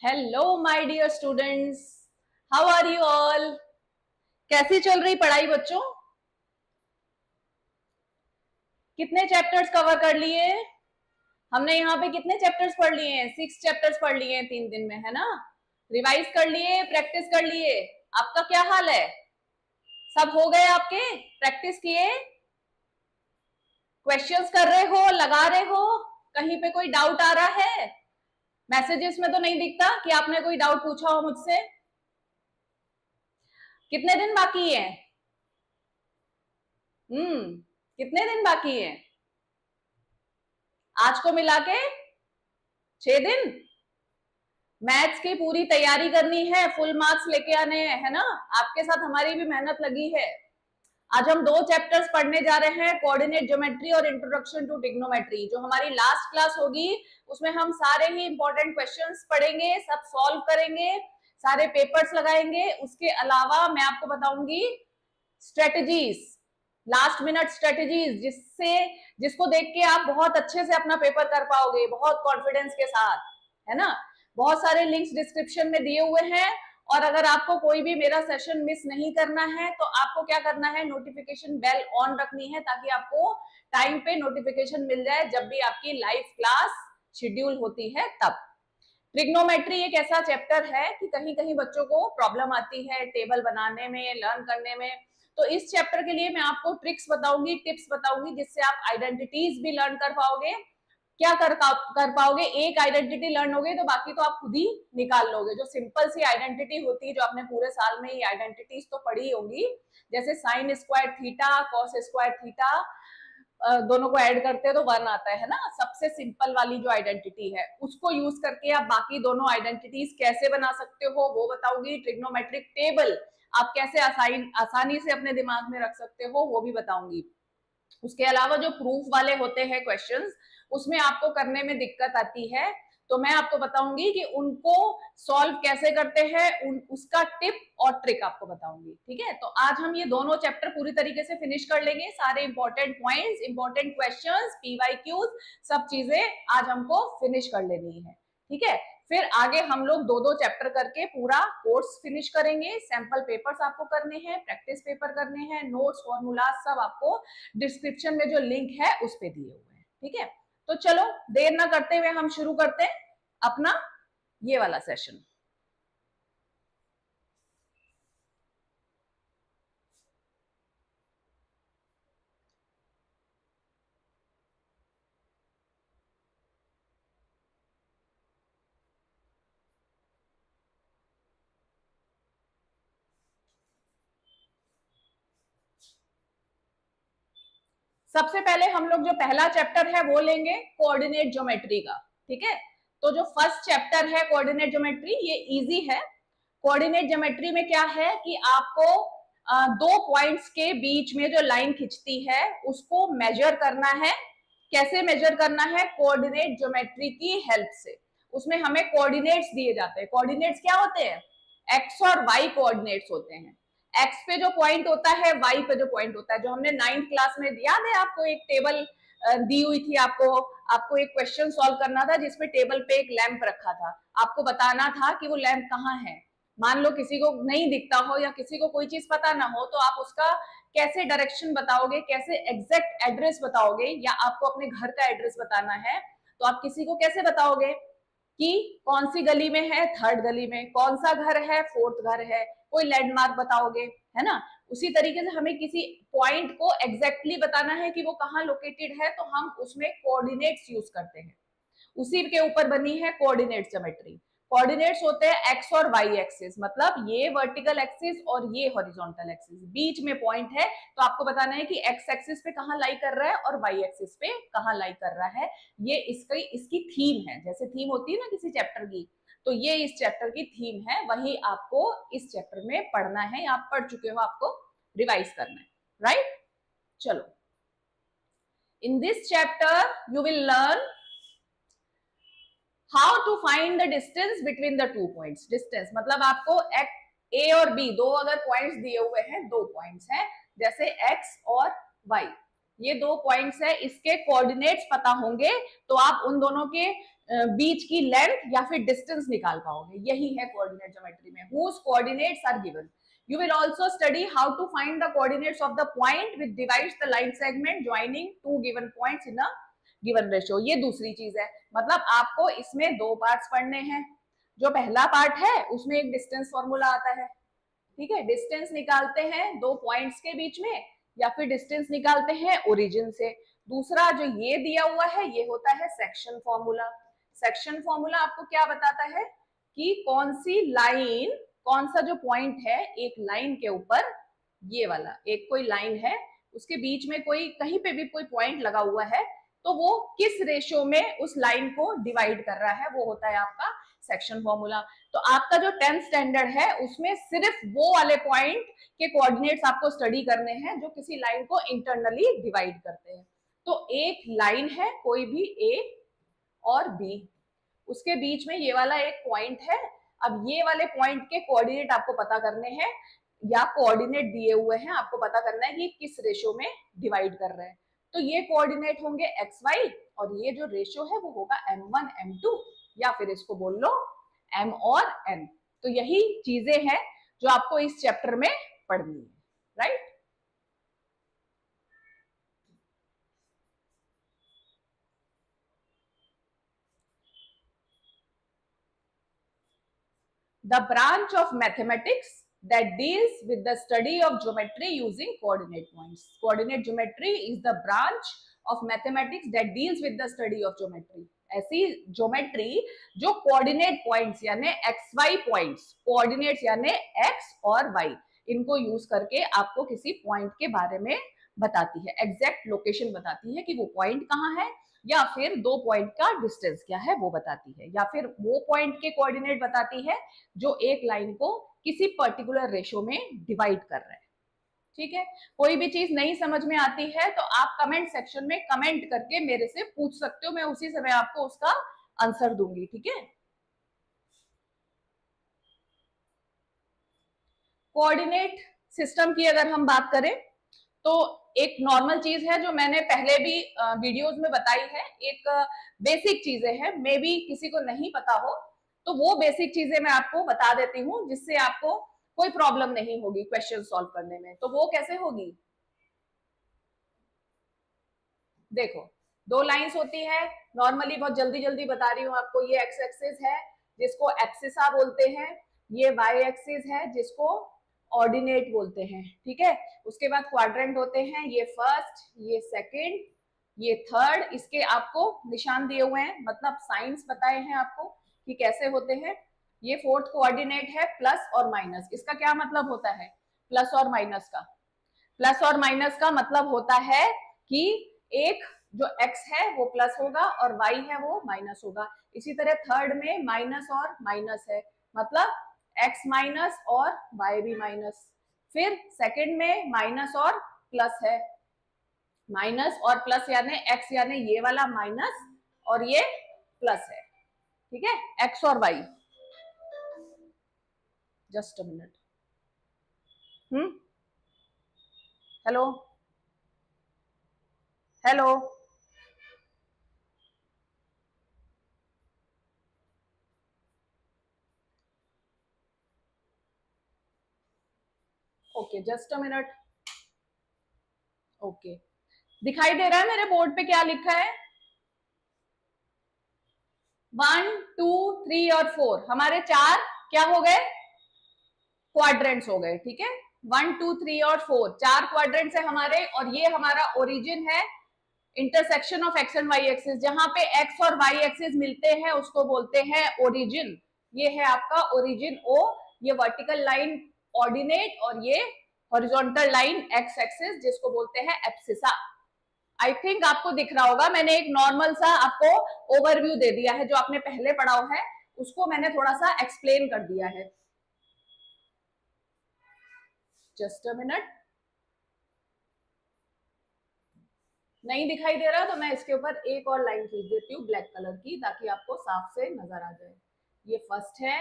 Hello my dear students, how are you all. कैसी चल रही पढ़ाई बच्चों? कितने चैप्टर्स कवर कर लिए? हमने यहाँ पे कितने चैप्टर्स पढ़ लिए हैं? 6 चैप्टर्स पढ़ लिए हैं 3 दिन में, है ना? रिवाइज कर लिए, प्रैक्टिस कर लिए। आपका क्या हाल है? सब हो गए आपके? प्रैक्टिस किए? क्वेश्चंस कर रहे हो, लगा रहे हो? कहीं पे कोई डाउट आ रहा है? मैसेजेस में तो नहीं दिखता कि आपने कोई डाउट पूछा हो मुझसे। कितने दिन बाकी है? कितने दिन बाकी है? आज को मिला के 6 दिन। मैथ्स की पूरी तैयारी करनी है, फुल मार्क्स लेके आने हैं, है ना? आपके साथ हमारी भी मेहनत लगी है। आज हम 2 चैप्टर्स पढ़ने जा रहे हैं, कोऑर्डिनेट ज्योमेट्री और इंट्रोडक्शन टू ट्रिग्नोमेट्री। जो हमारी लास्ट क्लास होगी उसमें हम सारे ही इंपॉर्टेंट क्वेश्चंस पढ़ेंगे, सब सॉल्व करेंगे, सारे पेपर्स लगाएंगे। उसके अलावा मैं आपको बताऊंगी स्ट्रेटजीज, लास्ट मिनट स्ट्रेटजीज, जिसको देख के आप बहुत अच्छे से अपना पेपर कर पाओगे, बहुत कॉन्फिडेंस के साथ, है ना? बहुत सारे लिंक्स डिस्क्रिप्शन में दिए हुए हैं। और अगर आपको कोई भी मेरा सेशन मिस नहीं करना है तो आपको क्या करना है, नोटिफिकेशन बेल ऑन रखनी है ताकि आपको टाइम पे नोटिफिकेशन मिल जाए जब भी आपकी लाइव क्लास शेड्यूल होती है तब। ट्रिग्नोमेट्री एक ऐसा चैप्टर है कि कहीं कहीं बच्चों को प्रॉब्लम आती है टेबल बनाने में, लर्न करने में। तो इस चैप्टर के लिए मैं आपको ट्रिक्स बताऊंगी, टिप्स बताऊंगी, जिससे आप आइडेंटिटीज भी लर्न कर पाओगे। क्या कर पाओगे, एक आइडेंटिटी लर्न होगी तो बाकी तो आप खुद ही निकाल लोगे। जो सिंपल सी आइडेंटिटी होती है, जो आपने पूरे साल में ये आइडेंटिटीज तो पढ़ी होगी, जैसे sine square theta, cos square theta, दोनों को ऐड करते हैं तो 1 आता है ना? सबसे सिंपल वाली जो आइडेंटिटी है उसको यूज करके आप बाकी दोनों आइडेंटिटीज कैसे बना सकते हो वो बताऊंगी। ट्रिग्नोमेट्रिक टेबल आप कैसे आसानी से अपने दिमाग में रख सकते हो वो भी बताऊंगी। उसके अलावा जो प्रूफ वाले होते हैं क्वेश्चंस, उसमें आपको करने में दिक्कत आती है, तो मैं आपको बताऊंगी कि उनको सॉल्व कैसे करते हैं, उसका टिप और ट्रिक आपको बताऊंगी। ठीक है, तो आज हम ये दोनों चैप्टर पूरी तरीके से फिनिश कर लेंगे। सारे important points, important questions, PYQs, सब चीजें आज हमको फिनिश कर लेनी है। ठीक है, फिर आगे हम लोग 2-2 चैप्टर करके पूरा कोर्स फिनिश करेंगे। सैंपल पेपर्स आपको करने हैं, प्रैक्टिस पेपर करने हैं, नोट्स, फॉर्मूला सब आपको डिस्क्रिप्शन में जो लिंक है उस पे दिए हुए हैं। ठीक है, तो चलो देर ना करते हुए हम शुरू करते हैं अपना ये वाला सेशन। सबसे पहले हम लोग जो पहला चैप्टर है वो लेंगे कोऑर्डिनेट ज्योमेट्री का। ठीक है, तो जो फर्स्ट चैप्टर है कोऑर्डिनेट ज्योमेट्री, ये इजी है। कोऑर्डिनेट ज्योमेट्री में क्या है कि आपको 2 पॉइंट्स के बीच में जो लाइन खिंचती है उसको मेजर करना है। कैसे मेजर करना है? कोऑर्डिनेट ज्योमेट्री की हेल्प से। उसमें हमें कोऑर्डिनेट्स दिए जाते हैं। कोऑर्डिनेट्स क्या होते हैं? एक्स और वाई कोऑर्डिनेट्स होते हैं। एक्स पे जो पॉइंट होता है, वाई पे जो पॉइंट होता है, जो हमने 9th क्लास में, याद है आपको, एक टेबल दी हुई थी आपको। आपको एक क्वेश्चन सॉल्व करना था जिसमें टेबल पे एक लैंप रखा था, आपको बताना था कि वो लैंप कहाँ है। मान लो किसी को नहीं दिखता हो या किसी को कोई चीज पता ना हो, तो आप उसका कैसे डायरेक्शन बताओगे, कैसे एग्जैक्ट एड्रेस बताओगे, या आपको अपने घर का एड्रेस बताना है तो आप किसी को कैसे बताओगे कि कौन सी गली में है, 3rd गली में, कौन सा घर है, 4th घर है, कोई लैंडमार्क बताओगे, है ना? उसी तरीके से हमें किसी पॉइंट को एग्जैक्टली बताना है कि वो कहाँ लोकेटेड है, तो हम उसमें कोऑर्डिनेट्स यूज करते हैं। उसी के ऊपर बनी है कोऑर्डिनेट ज्योमेट्री। कोऑर्डिनेट्स होते हैं एक्स और वाई एक्सिस, मतलब ये वर्टिकल एक्सिस और ये हॉरिजॉन्टल एक्सिस, बीच में पॉइंट है। तो आपको बताना है कि एक्स एक्सिस पे कहाँ लाई कर रहा है और वाई एक्सिस पे कहाँ लाई कर रहा है। ये इसकी थीम है, जैसे थीम होती है ना किसी चैप्टर की, तो ये इस चैप्टर की थीम है। वही आपको इस चैप्टर में पढ़ना है, आप पढ़ चुके हो, आपको रिवाइज करना है, राइट? चलो, in this chapter you will learn how to find the distance between the 2 points. Distance मतलब आपको ए और बी, दो अगर पॉइंट्स दिए हुए हैं, 2 पॉइंट्स हैं जैसे एक्स और वाई, ये 2 पॉइंट्स है, इसके कोऑर्डिनेट्स पता होंगे तो आप उन दोनों के बीच की लेंथ या फिर डिस्टेंस निकाल पाओगे। यही है कोऑर्डिनेट ज्योमेट्री में, whose coordinates are given. You will also study how to find the coordinates of the point which divides the line segment joining two given points in a given ratio. ये दूसरी चीज है, मतलब आपको इसमें दो parts पढ़ने हैं। जो पहला पार्ट है उसमें एक डिस्टेंस फॉर्मूला आता है, ठीक है, डिस्टेंस निकालते हैं दो पॉइंट्स के बीच में या फिर डिस्टेंस निकालते हैं ओरिजिन से। दूसरा जो ये दिया हुआ है ये होता है सेक्शन फॉर्मूला। सेक्शन फॉर्मूला आपको क्या बताता है कि कौन सी लाइन, कौन सा जो पॉइंट है एक लाइन के ऊपर, ये वाला एक कोई लाइन है उसके बीच में कोई कहीं पे भी कोई पॉइंट लगा हुआ है तो वो किस रेशियो में उस लाइन को डिवाइड कर रहा है, वो होता है आपका सेक्शन फॉर्मूला। तो आपका जो 10th स्टैंडर्ड है उसमें सिर्फ वो वाले पॉइंट के कोऑर्डिनेट्स आपको स्टडी करने हैं जो किसी लाइन को इंटरनली डिवाइड करते हैं। तो एक लाइन है कोई भी ए और बी, उसके बीच में ये वाला एक पॉइंट है। अब ये वाले पॉइंट के कोऑर्डिनेट आपको पता करने हैं या कोऑर्डिनेट दिए हुए हैं, आपको पता करना है कि किस रेशियो में डिवाइड कर रहे हैं। तो ये कोऑर्डिनेट होंगे एक्स वाई और ये जो रेशियो है वो होगा m1 m2 या फिर इसको बोल लो m और n। तो यही चीजें हैं जो आपको इस चैप्टर में पढ़नी है, right. The branch of mathematics that deals with the study of geometry using coordinate points. Coordinate geometry is the branch of mathematics that deals with the study of geometry. ऐसी ज्योमेट्री जो coordinate points यानी x Y points, coordinates यानी x और Y, इनको use करके आपको किसी point के बारे में बताती है, एग्जैक्ट लोकेशन बताती है कि वो पॉइंट कहाँ है, या फिर दो पॉइंट का डिस्टेंस क्या है वो बताती है, या फिर वो पॉइंट के कोऑर्डिनेट बताती है जो एक लाइन को किसी पर्टिकुलर रेशियो में डिवाइड कर रहे हैं। ठीक है, कोई भी चीज नहीं समझ में आती है तो आप कमेंट सेक्शन में कमेंट करके मेरे से पूछ सकते हो, मैं उसी समय आपको उसका आंसर दूंगी। ठीक है, कोऑर्डिनेट सिस्टम की अगर हम बात करें तो एक नॉर्मल चीज है जो मैंने पहले भी वीडियोस में बताई है, एक बेसिक चीजें हैं, मे बी किसी को नहीं पता हो तो वो बेसिक चीजें मैं आपको बता देती हूँ जिससे आपको कोई प्रॉब्लम नहीं होगी क्वेश्चन सॉल्व करने में। तो वो कैसे होगी, देखो दो लाइंस होती है, नॉर्मली बहुत जल्दी जल्दी बता रही हूँ आपको। ये एक्स एक्सिस है जिसको एब्सिसा बोलते हैं, ये वाई एक्सिस है जिसको ऑर्डिनेट बोलते हैं। ठीक है, उसके बाद क्वाड्रेंट होते हैं, ये फर्स्ट, ये सेकंड, ये थर्ड, इसके आपको निशान दिए हुए हैं, मतलब साइंस बताए हैं आपको कि कैसे होते हैं। ये फोर्थ कोऑर्डिनेट है प्लस और माइनस, इसका क्या मतलब होता है प्लस और माइनस का, प्लस और माइनस का मतलब होता है कि एक जो x है वो प्लस होगा और y है वो माइनस होगा। इसी तरह थर्ड में माइनस और माइनस है, मतलब x माइनस और y भी माइनस। फिर सेकंड में माइनस और प्लस है, माइनस और प्लस यानी x यानी ये वाला माइनस और ये प्लस है। ठीक है, x और y। Just a minute, hello hello, okay just a minute, okay दिखाई दे रहा है मेरे बोर्ड पे क्या लिखा है, 1 2 3 और 4 हमारे चार क्या हो गए, क्वाड्रेंट्स हो गए। ठीक है, 1 2 3 और 4 चार क्वाड्रेंट्स है हमारे, और ये हमारा ओरिजिन है, intersection of X and Y axis, जहां पे एक्स और वाई एक्सिस मिलते हैं उसको बोलते हैं ओरिजिन। ये है आपका ओरिजिन ओ, ये वर्टिकल लाइन ऑर्डिनेट और ये हॉरिजॉन्टल लाइन एक्स एक्सिस जिसको बोलते हैं एब्सिसा। आई थिंक आपको दिख रहा होगा, मैंने एक नॉर्मल सा आपको ओवरव्यू दे दिया है, जो आपने पहले पढ़ा है उसको मैंने थोड़ा सा एक्सप्लेन कर दिया है। जस्ट अ मिनट, नहीं दिखाई दे रहा तो मैं इसके ऊपर एक और लाइन खींच देती हूँ ब्लैक कलर की, ताकि आपको साफ से नजर आ जाए। ये फर्स्ट है,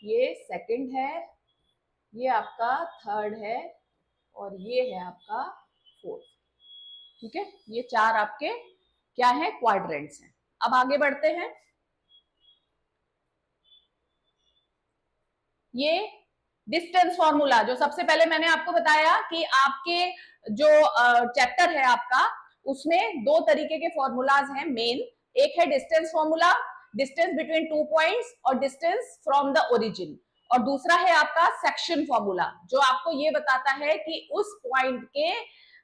ये सेकंड है, ये आपका थर्ड है और ये है आपका फोर्थ। ठीक है, ये चार आपके क्या है, क्वाड्रेंट्स हैं। अब आगे बढ़ते हैं, ये डिस्टेंस फॉर्मूला जो सबसे पहले मैंने आपको बताया कि आपके जो चैप्टर है आपका, उसमें दो तरीके के फॉर्मूलाज हैं मेन। एक है distance formula, distance between 2 points और डिस्टेंस फ्रॉम द ओरिजिन, और दूसरा है आपका सेक्शन फॉर्मूला जो आपको ये बताता है कि उस पॉइंट के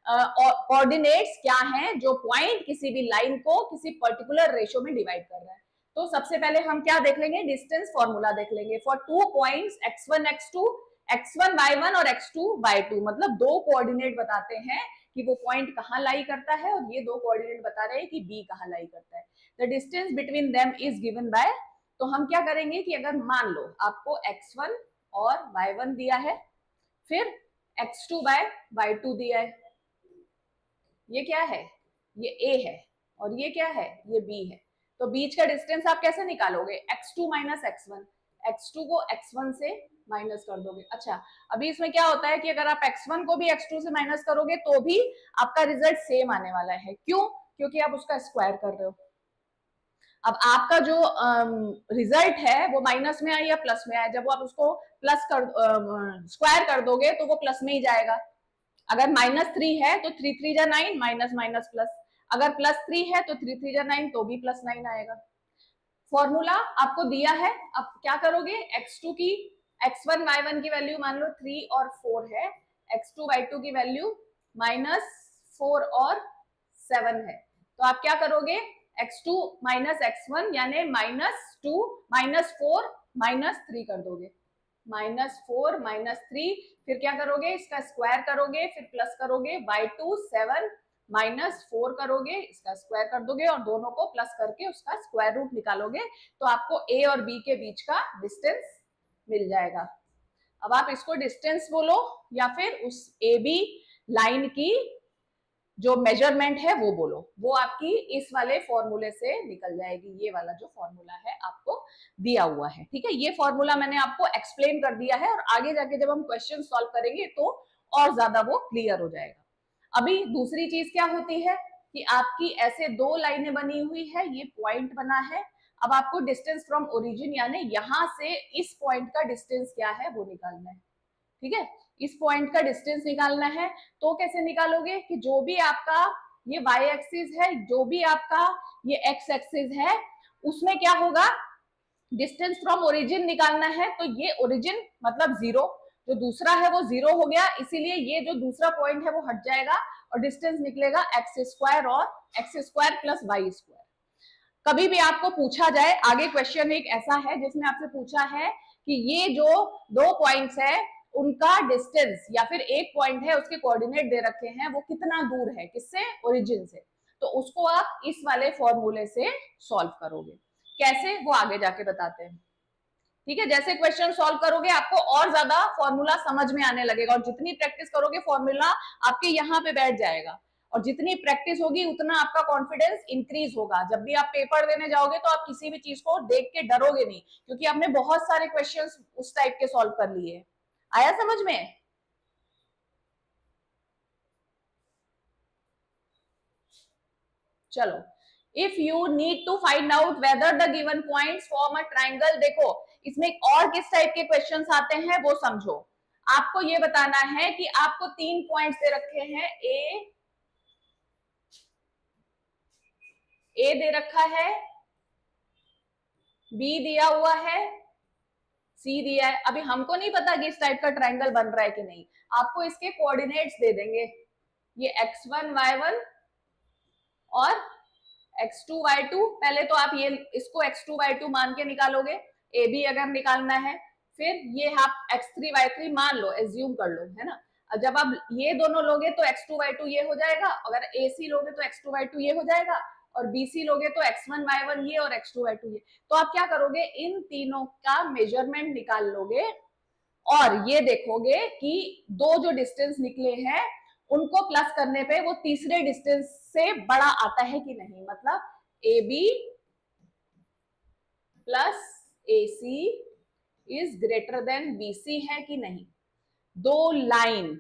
कोऑर्डिनेट्स क्या हैं जो पॉइंट किसी भी लाइन को किसी पर्टिकुलर रेशियो में डिवाइड कर रहा है। तो सबसे पहले हम क्या देख लेंगे, डिस्टेंस फॉर्मूला देख लेंगे for 2 points x1 x2, x1 y1 और x2 y2, मतलब दो कोऑर्डिनेट बताते हैं कि वो पॉइंट कहाँ लाई करता है, और ये दो कोऑर्डिनेट बता रहे हैं कि b कहाँ लाई करता है। The distance between them is given by, तो हम क्या करेंगे कि अगर मान लो आपको x1 और y1 दिया है, फिर x2 बाय y2 दिया है, ये क्या है, ये a है, और ये क्या है, ये b है। तो बीच का डिस्टेंस आप कैसे निकालोगे, x2 माइनस x1, x2 को x1 से माइनस कर दोगे। अच्छा, अभी इसमें क्या होता है कि अगर आप x1 को भी x2 से माइनस करोगे तो भी आपका रिजल्ट सेम आने वाला है। क्यों? क्योंकि आप उसका स्क्वायर कर रहे हो। अब आपका जो रिजल्ट है वो माइनस में आए या प्लस में आए, जब आप उसको प्लस कर स्क्वायर कर दोगे तो वो प्लस में ही जाएगा। अगर -3 है तो 3 3 जा 9, माइनस माइनस प्लस। अगर +3 है तो 3 3 जा 9, तो भी +9 आएगा। फॉर्मूला आपको दिया है, अब क्या करोगे, x2 की x1 y1 की वैल्यू मान लो 3 और 4 है, x2 y2 की वैल्यू -4 और 7 है। तो आप क्या करोगे, x2 माइनस x1 यानी -2 -4 -3 कर दोगे, -4 -3, फिर क्या करोगे, इसका स्क्वायर करोगे, फिर प्लस करोगे, y2 7 -4 करोगे, इसका स्क्वायर कर दोगे और दोनों को प्लस करके उसका स्क्वायर रूट निकालोगे, तो आपको a और b के बीच का डिस्टेंस मिल जाएगा। अब आप इसको डिस्टेंस बोलो या फिर उस ए बी लाइन की जो मेजरमेंट है वो बोलो, वो आपकी इस वाले फॉर्मूले से निकल जाएगी। ये वाला जो फॉर्मूला है आपको दिया हुआ है, ठीक है, ये फॉर्मूला मैंने आपको एक्सप्लेन कर दिया है, और आगे जाके जब हम क्वेश्चन सॉल्व करेंगे तो और ज्यादा वो क्लियर हो जाएगा। अभी दूसरी चीज क्या होती है कि आपकी ऐसे दो लाइनें बनी हुई है, ये पॉइंट बना है, अब आपको डिस्टेंस फ्रॉम ओरिजिन यानी यहां से इस पॉइंट का डिस्टेंस क्या है वो निकालना है, ठीक है, इस पॉइंट का डिस्टेंस निकालना है। तो कैसे निकालोगे कि जो भी आपका ये y एक्सिस है, जो भी आपका ये x एक्सिस है, उसमें क्या होगा, डिस्टेंस फ्रॉम ओरिजिन निकालना है, तो ये ओरिजिन मतलब 0, जो दूसरा है वो 0 हो गया, इसीलिए ये जो दूसरा पॉइंट है वो हट जाएगा और डिस्टेंस निकलेगा x² और x² प्लस y²। कभी भी आपको पूछा जाए, आगे क्वेश्चन एक ऐसा है जिसमें आपसे पूछा है कि ये जो दो पॉइंट्स है उनका डिस्टेंस, या फिर एक पॉइंट है उसके कोऑर्डिनेट दे रखे हैं, वो कितना दूर है किससे, ओरिजिन से, तो उसको आप इस वाले फॉर्मूले से सॉल्व करोगे। कैसे, वो आगे जाके बताते हैं, ठीक है। जैसे क्वेश्चन सॉल्व करोगे आपको और ज्यादा फॉर्मूला समझ में आने लगेगा, और जितनी प्रैक्टिस करोगे फॉर्मूला आपके यहाँ पे बैठ जाएगा, और जितनी प्रैक्टिस होगी उतना आपका कॉन्फिडेंस इंक्रीज होगा। जब भी आप पेपर देने जाओगे तो आप किसी भी चीज को देख के डरोगे नहीं, क्योंकि आपने बहुत सारे क्वेश्चंस उस टाइप के सॉल्व कर लिए। आया समझ में? चलो, if you need to find out whether the given points form a triangle, देखो इसमें और किस टाइप के क्वेश्चंस आते हैं वो समझो। आपको ये बताना है कि आपको 3 पॉइंट्स दे रखे हैं, ए दे रखा है, बी दिया हुआ है, सी दिया है। अभी हमको नहीं पता कि इस टाइप का ट्राइंगल बन रहा है कि नहीं, आपको इसके कोऑर्डिनेट्स दे देंगे, ये x1 y1 और x2 y2। पहले तो आप ये इसको x2 y2 मान के निकालोगे, ए बी अगर निकालना है, फिर ये आप x3 y3 मान लो, एज्यूम कर लो, है ना। जब आप ये दोनों लोगे तो x2 y2 ये हो जाएगा, अगर AC लोगे तो x2 y2 ये हो जाएगा, और BC लोगे तो x1 y1 ये और x2 y2 ये। तो आप क्या करोगे, इन तीनों का मेजरमेंट निकाल लोगे और ये देखोगे कि दो जो डिस्टेंस निकले हैं उनको प्लस करने पे वो तीसरे डिस्टेंस से बड़ा आता है कि नहीं, मतलब AB plus AC is greater than BC है कि नहीं। दो लाइन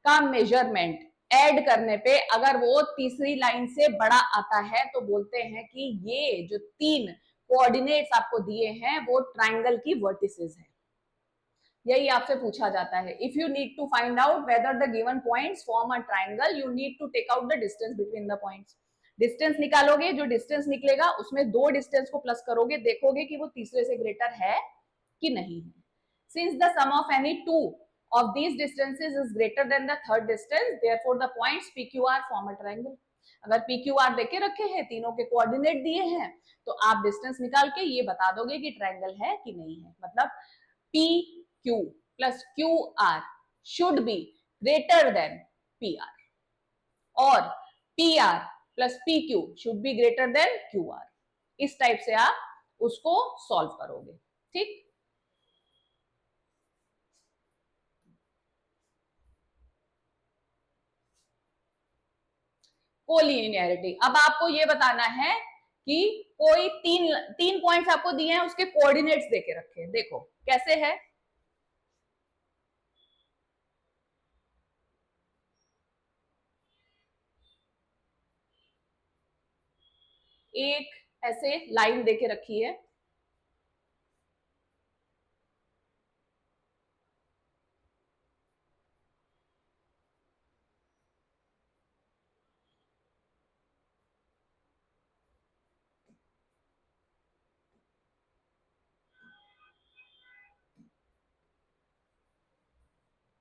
का मेजरमेंट ऐड करने पे अगर वो तीसरी लाइन से बड़ा आता है तो बोलते हैं कि ये जो 3 कोऑर्डिनेट्स आपको दिए हैं वो ट्राइंगल की वर्टिसेस है। यही आपसे पूछा जाता है। If you need to find out whether the given points form a triangle, you need to take out the distance between the points. Distance निकालोगे, जो डिस्टेंस निकलेगा उसमें दो डिस्टेंस को प्लस करोगे, देखोगे कि वो तीसरे से ग्रेटर है कि नहीं है। Since the sum of any two of these distances is greater than the third distance, therefore the points PQR form a triangle। अगर PQR देके रखे हैं, तीनों के कोऑर्डिनेट दिए हैं, तो आप डिस्टेंस निकाल के ये बता दोगे कि ट्रायंगल है कि नहीं है। मतलब PQ plus QR should be greater than PR और PR plus PQ should be greater than QR। इस टाइप से आप उसको सॉल्व करोगे। ठीक, कोलिनियरिटी। अब आपको ये बताना है कि कोई तीन पॉइंट्स आपको दिए हैं, उसके कोऑर्डिनेट्स देके रखे हैं। देखो कैसे है, एक ऐसे लाइन देके रखी है,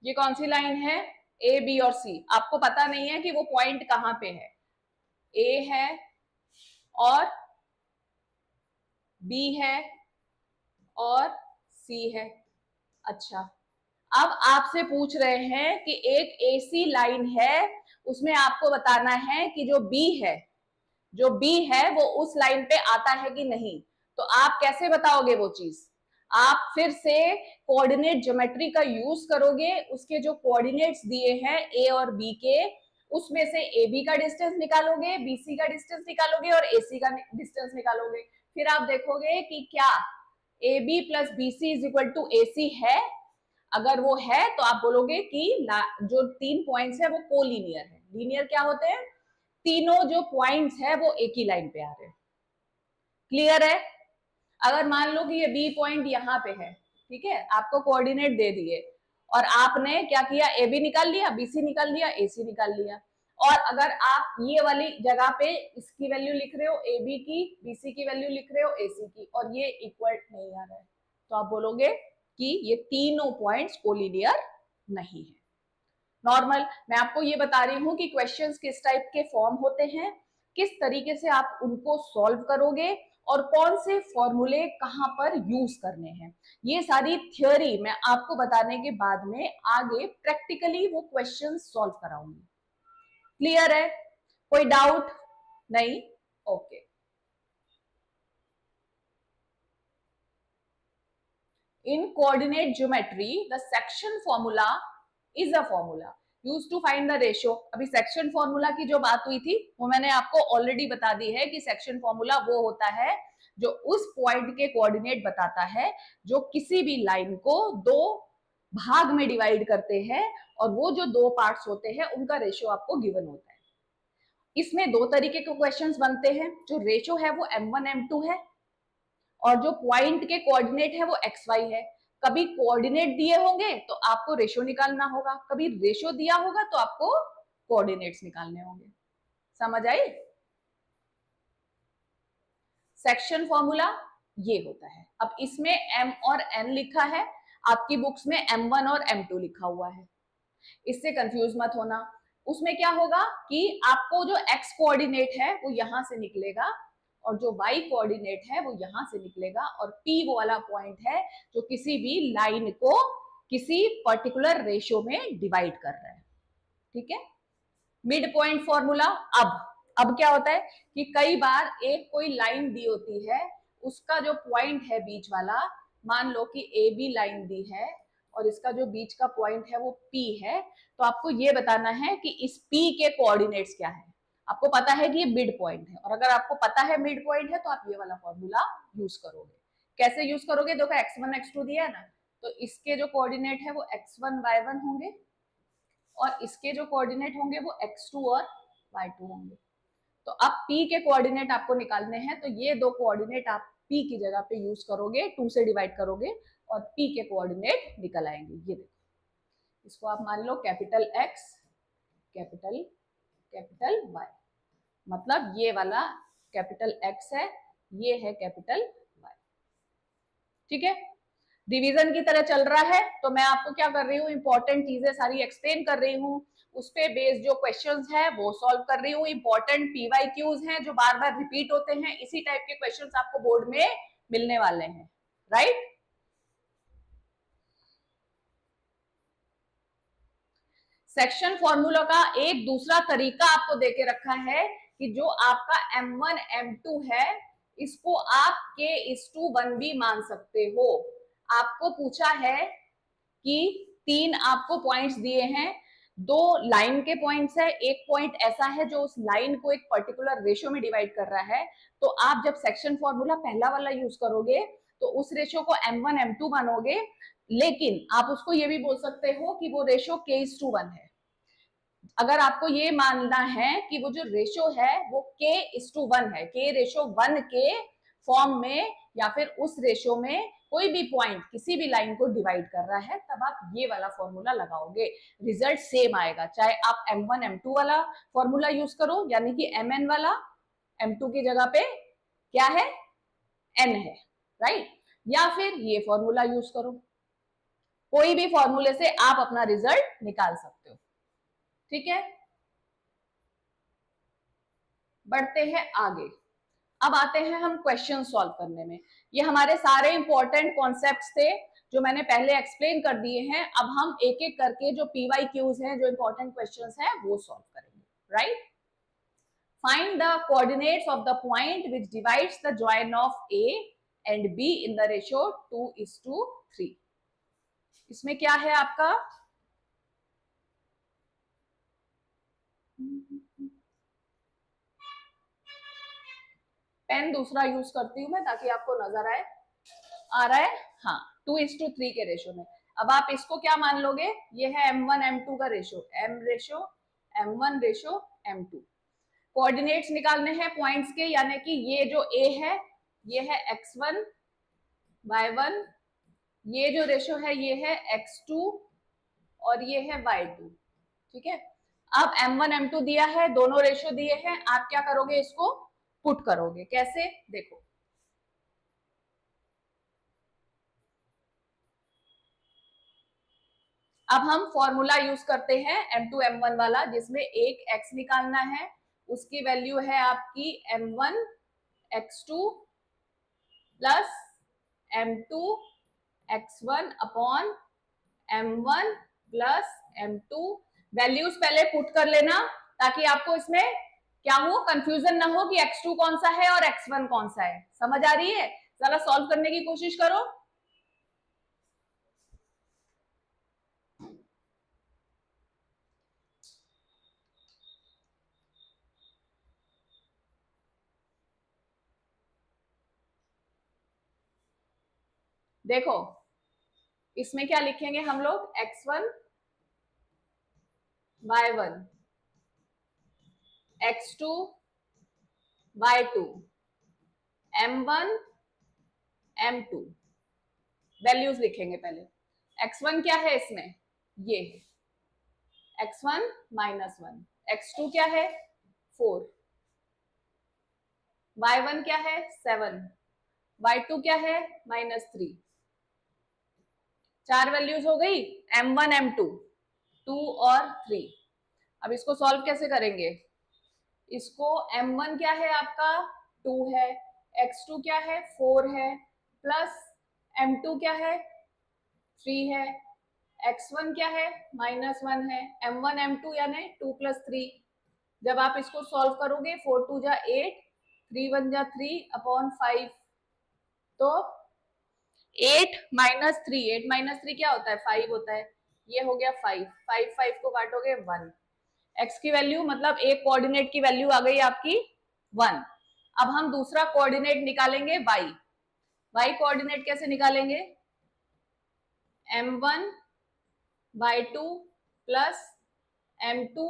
ये कौन सी लाइन है, ए बी और सी। आपको पता नहीं है कि वो पॉइंट कहां पे है, ए है और बी है और सी है। अच्छा, अब आपसे पूछ रहे हैं कि एक ऐसी लाइन है, उसमें आपको बताना है कि जो बी है वो उस लाइन पे आता है कि नहीं। तो आप कैसे बताओगे वो चीज, आप फिर से कोऑर्डिनेट ज्योमेट्री का यूज करोगे। उसके जो कोऑर्डिनेट्स दिए हैं ए और बी के, उसमें से ए बी का डिस्टेंस निकालोगे, बी सी का डिस्टेंस निकालोगे और ए सी का डिस्टेंस निकालोगे। फिर आप देखोगे कि क्या A B plus B C is equal to A C है। अगर वो है तो आप बोलोगे कि जो तीन पॉइंट्स है वो कोलिनियर है। लीनियर क्या होते हैं, तीनों जो पॉइंट्स है वो एक ही लाइन पे आ रहे हैं। क्लियर है। अगर मान लो कि ये बी पॉइंट यहाँ पे है, ठीक है, आपको कोऑर्डिनेट दे दिए और आपने क्या किया, ए बी निकाल लिया, बी सी निकाल लिया, ए सी निकाल लिया। और अगर आप ये वाली जगह पे इसकी वैल्यू लिख रहे हो ए बी की, बी सी की वैल्यू लिख रहे हो ए सी की, और ये इक्वल नहीं आ रहा है, तो आप बोलोगे कि ये तीनों पॉइंट्स कोलिनियर नहीं है। नॉर्मल मैं आपको ये बता रही हूं कि क्वेश्चंस किस टाइप के फॉर्म होते हैं, किस तरीके से आप उनको सॉल्व करोगे और कौन से फॉर्मूले कहां पर यूज करने हैं। ये सारी थ्योरी मैं आपको बताने के बाद में आगे प्रैक्टिकली वो क्वेश्चन सॉल्व कराऊंगी। क्लियर है, कोई डाउट नहीं? Okay. In coordinate geometry, the section formula is a formula used to find the ratio। अभी सेक्शन फॉर्मूला की जो बात हुई थी वो मैंने आपको ऑलरेडी बता दी है कि सेक्शन फॉर्मूला वो होता है जो उस पॉइंट के कोऑर्डिनेट बताता है जो किसी भी लाइन को दो भाग में डिवाइड करते हैं, और वो जो दो पार्ट्स होते हैं उनका रेशियो आपको गिवन होता है। इसमें दो तरीके के क्वेश्चंस बनते हैं, जो रेशियो है वो m1 m2 है और जो पॉइंट के कोऑर्डिनेट है वो एक्स वाई है। कभी कोऑर्डिनेट दिए होंगे तो आपको रेशियो निकालना होगा, कभी रेशियो दिया होगा तो आपको कोऑर्डिनेट्स निकालने होंगे। समझ आई? सेक्शन फॉर्मूला ये होता है। अब इसमें m और n लिखा है, आपकी बुक्स में m1 और m2 लिखा हुआ है, इससे कंफ्यूज मत होना। उसमें क्या होगा कि आपको जो x कोऑर्डिनेट है वो यहां से निकलेगा और जो y कोऑर्डिनेट है वो यहां से निकलेगा, और p वो वाला पॉइंट है जो किसी भी लाइन को किसी पर्टिकुलर रेशियो में डिवाइड कर रहा है। ठीक है, मिड पॉइंट फॉर्मूला। अब क्या होता है कि कई बार एक कोई लाइन दी होती है, उसका जो पॉइंट है बीच वाला, मान लो कि ए बी लाइन दी है और इसका जो बीच का पॉइंट है वो P है, तो आपको ये बताना है कि इस P के कोऑर्डिनेट्स क्या है। आपको पता है कि ये मिड पॉइंट है, और अगर आपको पता है मिड पॉइंट है तो आप ये वाला फॉर्मूला यूज करोगे। कैसे यूज करोगे, देखो x1 x2 दिया है ना, तो इसके जो कोऑर्डिनेट है वो x1 y1 होंगे और इसके जो कोऑर्डिनेट होंगे वो x2 और y2 होंगे। तो अब P के कोऑर्डिनेट आपको निकालने हैं, तो ये दो कोऑर्डिनेट आप p की जगह पे यूज करोगे, 2 से डिवाइड करोगे और p के कोऑर्डिनेट निकल आएंगे। ये देखो, इसको आप मान लो capital X, capital capital Y, मतलब ये वाला कैपिटल X है, ये है कैपिटल Y। ठीक है, डिवीजन की तरह चल रहा है। तो मैं आपको क्या कर रही हूँ, इंपॉर्टेंट चीजें सारी एक्सप्लेन कर रही हूँ, उस पे बेस्ड जो क्वेश्चंस है वो सॉल्व कर रही हूँ। इंपॉर्टेंट PYQs हैं जो बार बार रिपीट होते हैं, इसी टाइप के क्वेश्चंस आपको बोर्ड में मिलने वाले हैं, राइट। सेक्शन फॉर्मूला का एक दूसरा तरीका आपको देके रखा है कि जो आपका M1 M2 है इसको आप K:1 भी मान सकते हो। आपको पूछा है कि 3 आपको पॉइंट्स दिए हैं, 2 लाइन के पॉइंट्स है, एक पॉइंट ऐसा है जो उस लाइन को एक पर्टिकुलर रेशियो में डिवाइड कर रहा है। तो आप जब सेक्शन फॉर्मूला पहला वाला यूज करोगे तो उस रेशियो को M1 M2 मानोगे, लेकिन आप उसको ये भी बोल सकते हो कि वो रेशियो K:1 है। अगर आपको ये मानना है कि वो जो रेशियो है वो K:1 है, K:1 के फॉर्म में या फिर उस रेशियो में कोई भी पॉइंट किसी भी लाइन को डिवाइड कर रहा है, तब आप ये वाला फॉर्मूला लगाओगे, रिजल्ट सेम आएगा। चाहे आप M1 M2 वाला फॉर्मूला यूज करो, यानी कि Mn वाला, M2 की जगह पे क्या है, N है, राइट, या फिर ये फॉर्मूला यूज करो, कोई भी फॉर्मूले से आप अपना रिजल्ट निकाल सकते हो। ठीक है, बढ़ते हैं आगे। अब आते हैं हम क्वेश्चन सॉल्व करने में। ये हमारे सारे इंपॉर्टेंट कॉन्सेप्ट्स थे जो मैंने पहले एक्सप्लेन कर दिए हैं। अब हम एक एक करके जो PYQs हैं, जो इंपॉर्टेंट क्वेश्चंस हैं, वो सॉल्व करेंगे, right. Find the coordinates of the point which divides the join of A and B in the ratio 2:3। इसमें क्या है आपका, पेन दूसरा यूज करती हूँ मैं ताकि आपको नजर आए, आ रहा है, हाँ, 2:3 के रेशियो में। अब आप इसको क्या मान लोगे, ये है M1 M2 का ratio, M1 ratio M2। Coordinates निकालने हैं पॉइंट्स के, यानी कि ये जो A है ये है X1 Y1, ये जो रेशियो है ये है X2 और ये है Y2। ठीक है, अब M1 M2 दिया है, दोनों रेशियो दिए हैं, आप क्या करोगे, इसको पुट करोगे। कैसे, देखो, अब हम फॉर्मूला यूज करते हैं M2 M1 वाला, जिसमें एक x निकालना है, उसकी वैल्यू है आपकी M1 X2 plus M2 X1 upon M1 plus M2। Values पहले पुट कर लेना ताकि आपको इसमें क्या हो, कंफ्यूजन ना हो कि X2 कौन सा है और X1 कौन सा है। समझ आ रही है, जरा सॉल्व करने की कोशिश करो। देखो, इसमें क्या लिखेंगे हम लोग, X1 Y1 X2 Y2 M1 M2, values लिखेंगे पहले। X1 क्या है इसमें, ये X1 -1, X2 क्या है 4, Y1 क्या है 7, Y2 क्या है -3। 4 वैल्यूज हो गई, M1 M2, 2 और 3। अब इसको सॉल्व कैसे करेंगे, इसको M1 क्या है आपका 2 है, X2 क्या है 4 है, प्लस M2 क्या है 3 है, X1 क्या है -1 है, M1 M2 यानी 2 + 3। जब आप इसको सॉल्व करोगे 4 2 जा 8, 3 1 जा 3 अपॉन 5, तो 8 - 3, 8 - 3 क्या होता है 5 होता है, ये हो गया 5, 5 5 को काटोगे 1। x की वैल्यू मतलब एक कोऑर्डिनेट की वैल्यू आ गई आपकी 1। अब हम दूसरा कोऑर्डिनेट निकालेंगे y। y कोऑर्डिनेट कैसे निकालेंगे, M1 Y2 plus M2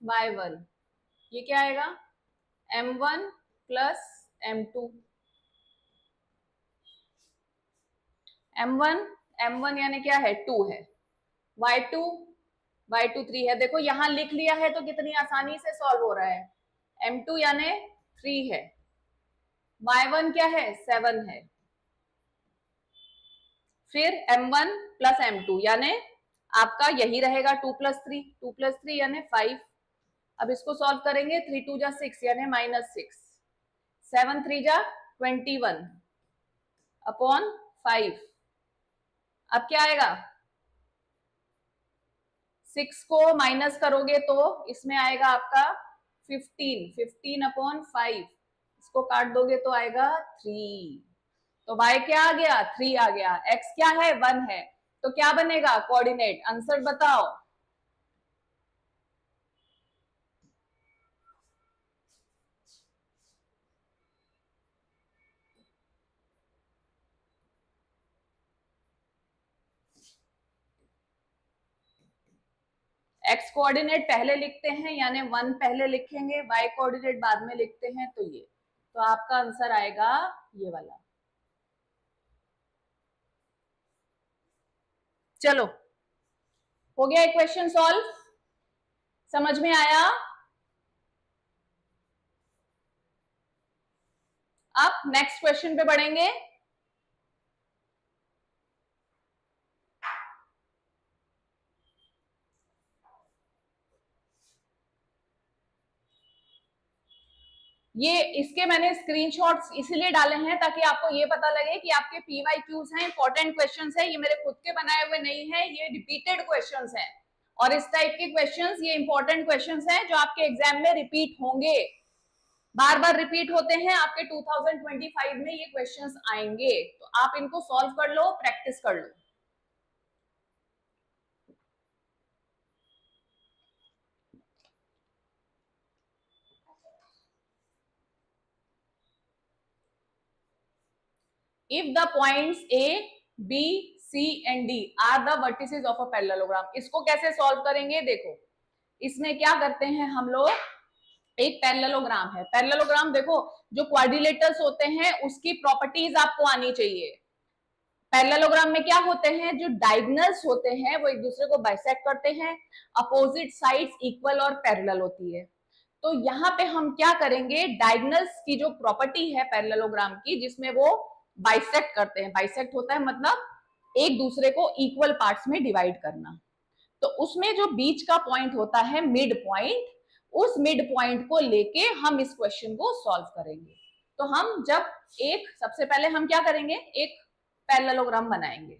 Y1, ये क्या आएगा M1 प्लस M2 m1 यानी क्या है 2 है, y2 3 है। देखो यहां लिख लिया है तो कितनी आसानी से सॉल्व हो रहा है। m2 यानी 3 है, y1 क्या है 7 है, फिर m1 प्लस m2 यानी आपका यही रहेगा 2 प्लस 3 यानी 5। अब इसको सॉल्व करेंगे, 3 2 जा 6 यानी -6, 7 3 जा 21 अपॉन 5। अब क्या आएगा, 6 को माइनस करोगे तो इसमें आएगा आपका 15 अपॉन 5, इसको काट दोगे तो आएगा 3। तो y क्या आ गया 3 आ गया, x क्या है 1 है, तो क्या बनेगा कोऑर्डिनेट, आंसर बताओ। x कोऑर्डिनेट पहले लिखते हैं यानी 1 पहले लिखेंगे, y कोऑर्डिनेट बाद में लिखते हैं तो ये, तो आपका आंसर आएगा ये वाला। चलो हो गया एक क्वेश्चन सॉल्व, समझ में आया। अब नेक्स्ट क्वेश्चन पे बढ़ेंगे। ये इसके मैंने स्क्रीनशॉट्स इसलिए डाले हैं ताकि आपको ये पता लगे कि आपके पीवाईक्यूज हैं, इंपॉर्टेंट क्वेश्चंस हैं, ये मेरे खुद के बनाए हुए नहीं है, ये रिपीटेड क्वेश्चंस हैं। और इस टाइप के क्वेश्चंस ये इंपॉर्टेंट क्वेश्चंस हैं जो आपके एग्जाम में रिपीट होंगे, बार बार रिपीट होते हैं, आपके 2025 में ये क्वेश्चंस आएंगे, तो आप इनको सॉल्व कर लो, प्रैक्टिस कर लो। If the points A, B, C and D are the vertices of a parallelogram, इसको कैसे सॉल्व करेंगे, देखो इसमें क्या करते हैं हम लोग, एक पैरेललोग्राम है, पैरेललोग्राम देखो जो क्वाड्रिलेटरल्स होते हैं उसकी प्रॉपर्टीज आपको आनी चाहिए। पैरेललोग्राम में क्या होते हैं, जो डायगोनल्स होते हैं वो एक दूसरे को बाइसेक्ट करते हैं, अपोजिट साइड्स इक्वल और पैरेलल होती है। तो यहाँ पे हम क्या करेंगे, डायगोनल्स की जो प्रॉपर्टी है पैरेललोग्राम की, जिसमें वो बाइसेक्ट करते हैं, बाइसेक्ट होता है मतलब एक दूसरे को इक्वल पार्ट्स में डिवाइड करना, तो उसमें जो बीच का पॉइंट होता है मिड पॉइंट, उस मिड पॉइंट को लेके हम इस क्वेश्चन को सॉल्व करेंगे। तो हम जब एक, सबसे पहले हम क्या करेंगे, एक पैरेललोग्राम बनाएंगे।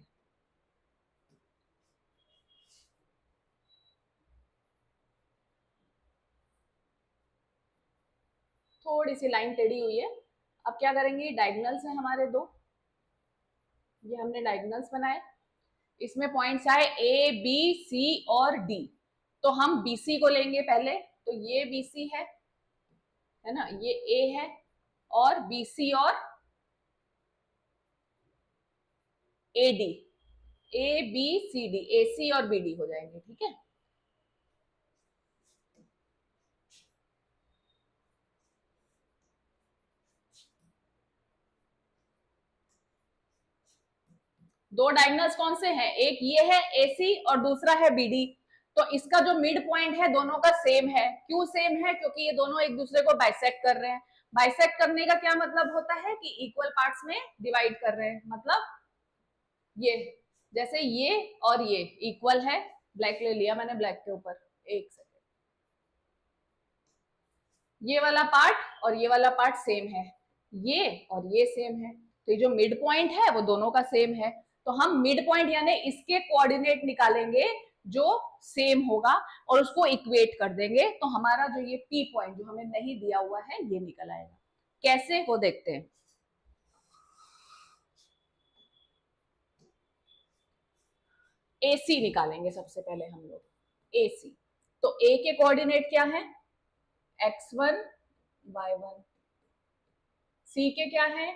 थोड़ी सी लाइन टेढ़ी हुई है। अब क्या करेंगे, डायगोनल्स हैं हमारे दो, ये हमने डायगोनल्स बनाए, इसमें पॉइंट्स आए ए बी सी और डी, तो हम बीसी को लेंगे पहले, तो ये बीसी है ना, ये ए है, और बीसी और A D, A B C D, A C और बी डी हो जाएंगे, ठीक है। दो डायगोनल्स कौन से हैं, एक ये है AC और दूसरा है BD, तो इसका जो मिड पॉइंट है दोनों का सेम है। क्यों सेम है, क्योंकि ये दोनों एक दूसरे को बाइसेक्ट कर रहे हैं। बाइसेक्ट करने का क्या मतलब होता है कि इक्वल पार्ट्स में डिवाइड कर रहे हैं, मतलब ये जैसे ये और ये इक्वल है, ब्लैक ले लिया मैंने ब्लैक के ऊपर, एक सेकेंड, ये वाला पार्ट और ये वाला पार्ट सेम है, ये और ये सेम है, तो ये जो मिड पॉइंट है वो दोनों का सेम है, तो हम मिड पॉइंट यानी इसके कोऑर्डिनेट निकालेंगे जो सेम होगा और उसको इक्वेट कर देंगे, तो हमारा जो ये पी पॉइंट जो हमें नहीं दिया हुआ है ये निकल आएगा। कैसे वो देखते हैं। AC निकालेंगे सबसे पहले हम लोग, AC, तो A के कोऑर्डिनेट क्या है, x1 y1, C के क्या है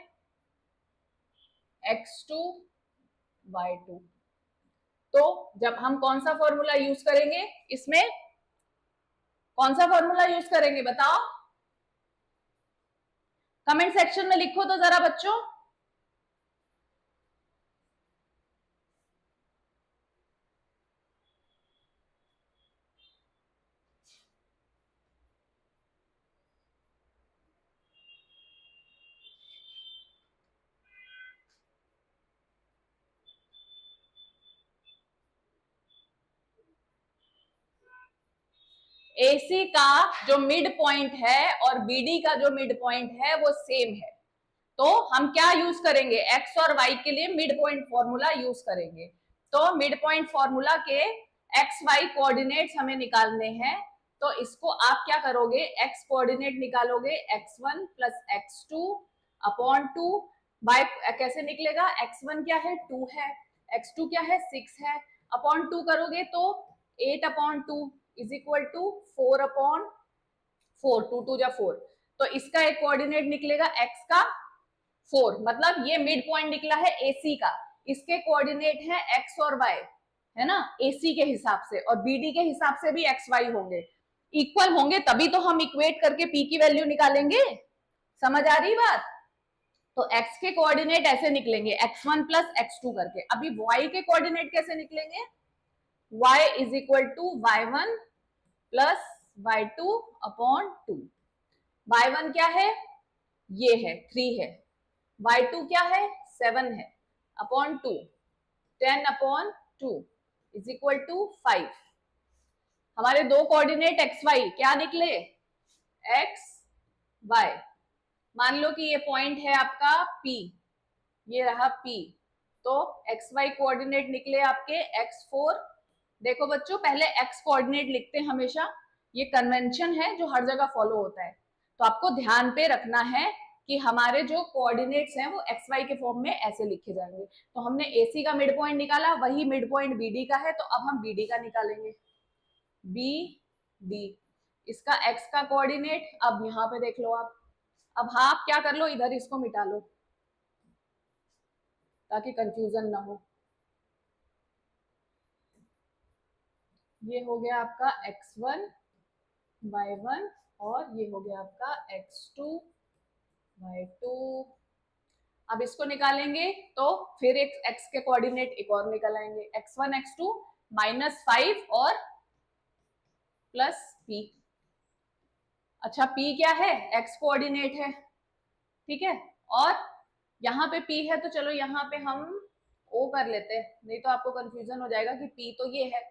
x2 y2, तो जब हम कौन सा फॉर्मूला यूज करेंगे, इसमें कौन सा फॉर्मूला यूज करेंगे बताओ, कमेंट सेक्शन में लिखो तो जरा बच्चों। AC का जो मिड पॉइंट है और BD का जो मिड पॉइंट है वो सेम है, तो हम क्या यूज करेंगे, x और y के लिए मिड पॉइंट फॉर्मूला यूज करेंगे। तो मिड पॉइंट फॉर्मूला के x y कोऑर्डिनेट्स हमें निकालने हैं, तो इसको आप क्या करोगे, x कोऑर्डिनेट निकालोगे x1 plus x2 upon 2 bye कैसे निकलेगा, x1 क्या है 2 है, x2 क्या है 6 है, अपॉन 2 करोगे तो 8 upon 2 is equal to 4 upon 4, 2 2 जा 4, तो इसका एक कोऑर्डिनेट निकलेगा x का 4, मतलब ये मिड पॉइंट निकला है AC का, इसके कोऑर्डिनेट है x और y, है ना, AC के हिसाब से, और BD के हिसाब से भी x y होंगे, इक्वल होंगे तभी तो हम इक्वेट करके P की वैल्यू निकालेंगे। समझ आ रही बात? तो x के कोऑर्डिनेट ऐसे निकलेंगे x1 प्लस x2 करके। अभी y के कोऑर्डिनेट कैसे निकलेंगे, y is equal to y1 plus y2 upon 2। y1 क्या है, ये है 3 है, y2 क्या है 7 है, upon 2 10 upon 2 is equal to 5। हमारे दो कोऑर्डिनेट एक्स वाई क्या निकले, एक्स वाई। मान लो कि ये पॉइंट है आपका P, ये रहा P, तो एक्स वाई कोऑर्डिनेट निकले आपके x4। देखो बच्चों, पहले x कोऑर्डिनेट लिखते हैं हमेशा, ये कन्वेंशन है जो हर जगह फॉलो होता है, तो आपको ध्यान पे रखना है कि हमारे जो कोऑर्डिनेट्स हैं वो एक्स वाई के फॉर्म में ऐसे लिखे जाएंगे। तो हमने AC का मिड पॉइंट निकाला, वही मिड पॉइंट BD का है, तो अब हम BD का निकालेंगे, BD, इसका x का कोऑर्डिनेट, अब यहाँ पे देख लो आप, अब आप क्या कर लो, इधर इसको मिटा लो ताकि कंफ्यूजन ना हो। ये हो गया आपका x1 y1 और ये हो गया आपका x2 y2। अब इसको निकालेंगे तो फिर एक x के कोऑर्डिनेट एक और निकल आएंगे, x1 x2 -5 और प्लस p। अच्छा p क्या है, x कोऑर्डिनेट है, ठीक है, और यहाँ पे p है, तो चलो यहाँ पे हम o कर लेते हैं, नहीं तो आपको कंफ्यूजन हो जाएगा कि p तो ये है,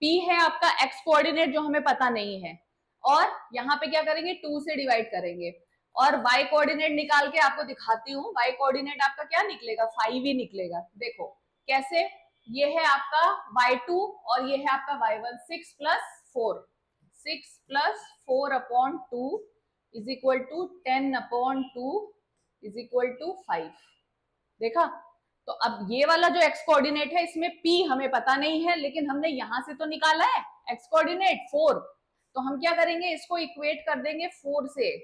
p है आपका x कोऑर्डिनेट जो हमें पता नहीं है, और यहाँ पे क्या करेंगे 2 से डिवाइड करेंगे, और y कोऑर्डिनेट निकाल के आपको दिखाती हूँ। y कोऑर्डिनेट आपका क्या निकलेगा, 5 ही निकलेगा। देखो कैसे, ये है आपका y2 और ये है आपका y1, 6 plus 4, 6 plus 4 upon 2 is equal to 10 upon 2 is equal to 5। देखा, तो अब ये वाला जो x कोऑर्डिनेट है इसमें p हमें पता नहीं है, लेकिन हमने यहां से तो निकाला है x कोऑर्डिनेट 4, तो हम क्या करेंगे, इसको इक्वेट कर देंगे 4 से।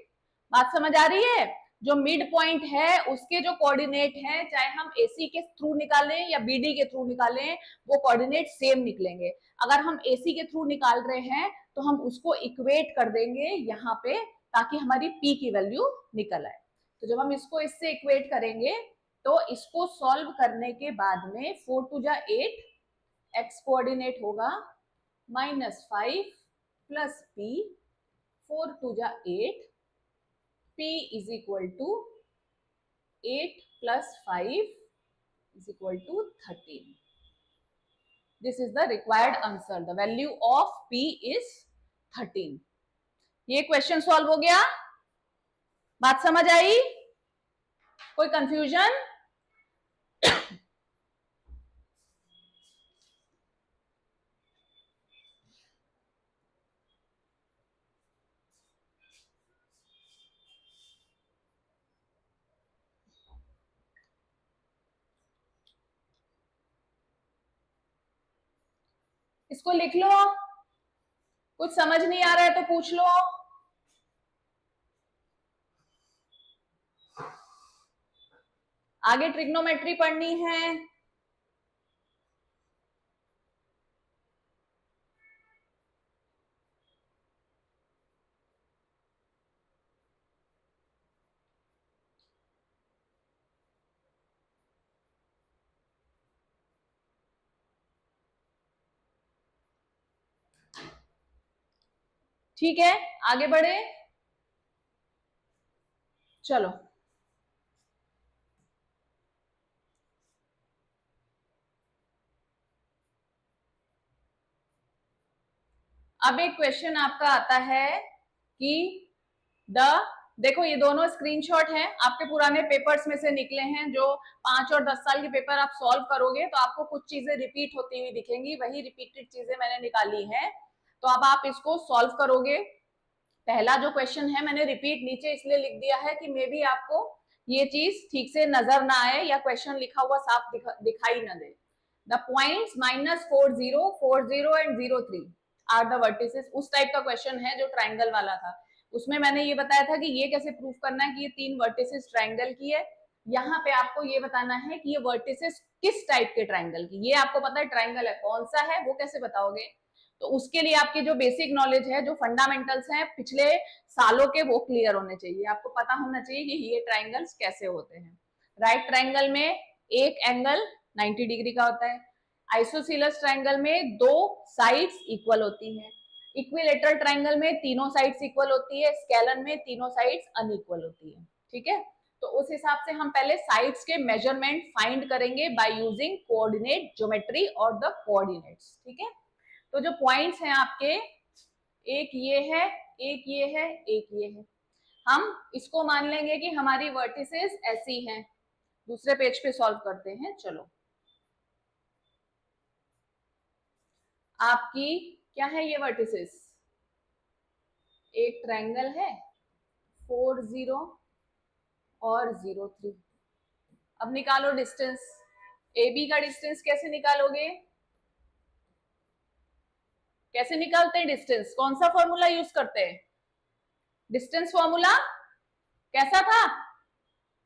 बात समझ आ रही है? जो मिड पॉइंट है उसके जो कोऑर्डिनेट है, चाहे हम AC के थ्रू निकालें या BD के थ्रू निकालें, वो कोऑर्डिनेट सेम निकलेंगे। अगर हम AC के थ्रू निकाल रहे हैं तो हम उसको इक्वेट कर देंगे यहाँ पे, ताकि हमारी P की वैल्यू निकल आए। तो जब हम इसको इससे इक्वेट करेंगे तो इसको सॉल्व करने के बाद में 4 2 जा 8, x कोऑर्डिनेट होगा -5 प्लस p, 4 2 जा 8, p is equal to 8 plus 5 is equal to 13। This is the required answer, the value of p is 13। ये क्वेश्चन सॉल्व हो गया, बात समझ आई, कोई कंफ्यूजन? इसको लिख लो, कुछ समझ नहीं आ रहा है तो पूछ लो। आगे ट्रिग्नोमेट्री पढ़नी है, ठीक है, आगे बढ़े, चलो। अब एक क्वेश्चन आपका आता है कि देखो ये दोनों स्क्रीनशॉट हैं, आपके पुराने पेपर्स में से निकले हैं। जो 5 और 10 साल के पेपर आप सॉल्व करोगे तो आपको कुछ चीजें रिपीट होती हुई दिखेंगी, वही रिपीटेड चीजें मैंने निकाली हैं। तो अब आप इसको सॉल्व करोगे। पहला जो क्वेश्चन है मैंने रिपीट नीचे इसलिए लिख दिया है कि मे बी आपको ये चीज ठीक से नजर ना आए या क्वेश्चन लिखा हुआ साफ दिखाई ना दे। The points -4 0 4 0 and 0 3 are the vertices, उस टाइप का क्वेश्चन है जो ट्राइंगल वाला था। उसमें मैंने ये बताया था कि ये कैसे प्रूफ करना है कि ये 3 वर्टिसेस ट्राइंगल की है। यहाँ पे आपको ये बताना है कि ये वर्टिसेस किस टाइप के ट्राइंगल की, ये आपको पता है ट्राइंगल है कौन सा है, वो कैसे बताओगे। तो उसके लिए आपकी जो बेसिक नॉलेज है, जो फंडामेंटल्स हैं पिछले सालों के, वो क्लियर होने चाहिए। आपको पता होना चाहिए कि ये ट्राइंगल्स कैसे होते हैं। राइट ट्राइंगल में एक एंगल 90 डिग्री का होता है। आइसोसीलस ट्राइंगल में 2 साइड्स इक्वल होती हैं। इक्विलेटरल ट्राइंगल में तीनों साइड्स इक्वल होती है। स्केलन में तीनों साइड्स अनइक्वल होती है। ठीक है, तो उस हिसाब से हम पहले साइड्स के मेजरमेंट फाइंड करेंगे बाय यूजिंग कोऑर्डिनेट ज्योमेट्री और द कोऑर्डिनेट्स। ठीक है, तो जो पॉइंट्स हैं आपके, एक ये है, एक ये है, एक ये है। हम इसको मान लेंगे कि हमारी वर्टिसेस ऐसी हैं। दूसरे पेज पे सॉल्व करते हैं। चलो, आपकी क्या है ये वर्टिसेस, एक ट्रायंगल है 4 0 और 0 3। अब निकालो डिस्टेंस। ए बी का डिस्टेंस कैसे निकालोगे, कैसे निकालते हैं डिस्टेंस, कौन सा फॉर्मूला यूज करते हैं। डिस्टेंस फॉर्मूला कैसा था,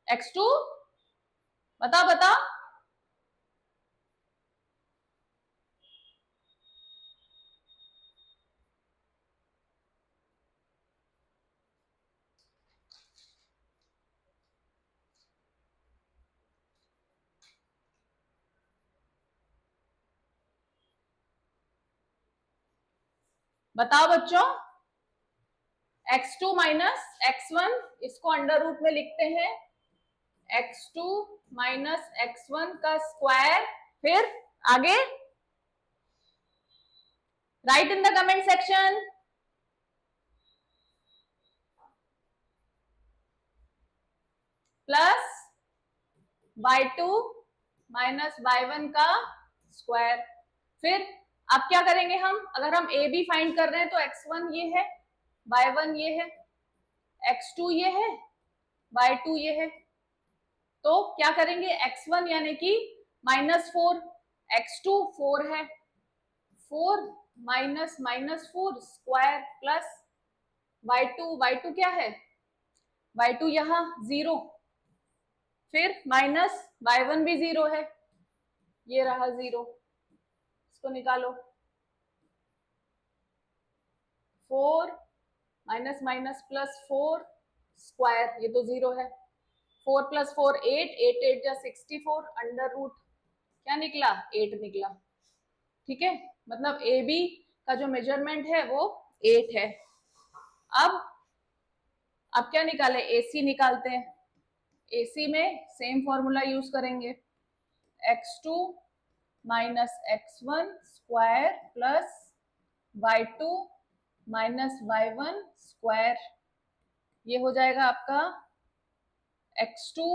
x2, बताओ बताओ। बताओ बच्चों, x2 माइनस x1, इसको अंडर रूट में लिखते हैं x2 माइनस x1 का स्क्वायर। फिर आगे right in the comment section. Plus y2 minus y1 का स्क्वायर। फिर अब क्या करेंगे हम, अगर हम ए बी फाइंड कर रहे हैं तो x1 ये है, y1 ये है, x2 ये है, y2 ये है। तो क्या करेंगे, x1 यानी कि -4, x2 4 है, 4 माइनस -4 स्क्वायर प्लस y2 क्या है, y2 यहाँ 0, फिर माइनस y1 भी 0 है, ये रहा 0, इसको निकालो। 4 माइनस माइनस प्लस 4 स्क्वायर, ये तो 0 है। 4 प्लस 4 8, 8 8 जा 64, अंडर रूट क्या निकला, 8 निकला। ठीक है, मतलब ए बी का जो मेजरमेंट है वो 8 है। अब क्या निकाले, एसी निकालते हैं। एसी में सेम फॉर्मूला यूज करेंगे, x2 minus x1 square plus y2 minus y1 square. ये हो जाएगा आपका x2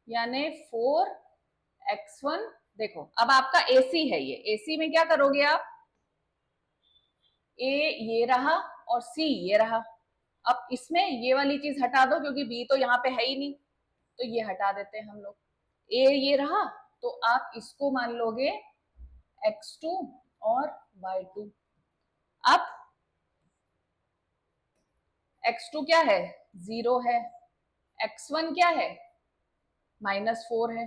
यानी 4x1। देखो अब आपका AC है, ये AC में क्या करोगे आप, A ये रहा और C ये रहा। अब इसमें ये वाली चीज हटा दो क्योंकि B तो यहाँ पे है ही नहीं, तो ये हटा देते हैं हम लोग। A ये रहा, तो आप इसको मान लोगे x2 और y2। अब x2 क्या है, 0 है, x1 क्या है, -4 है,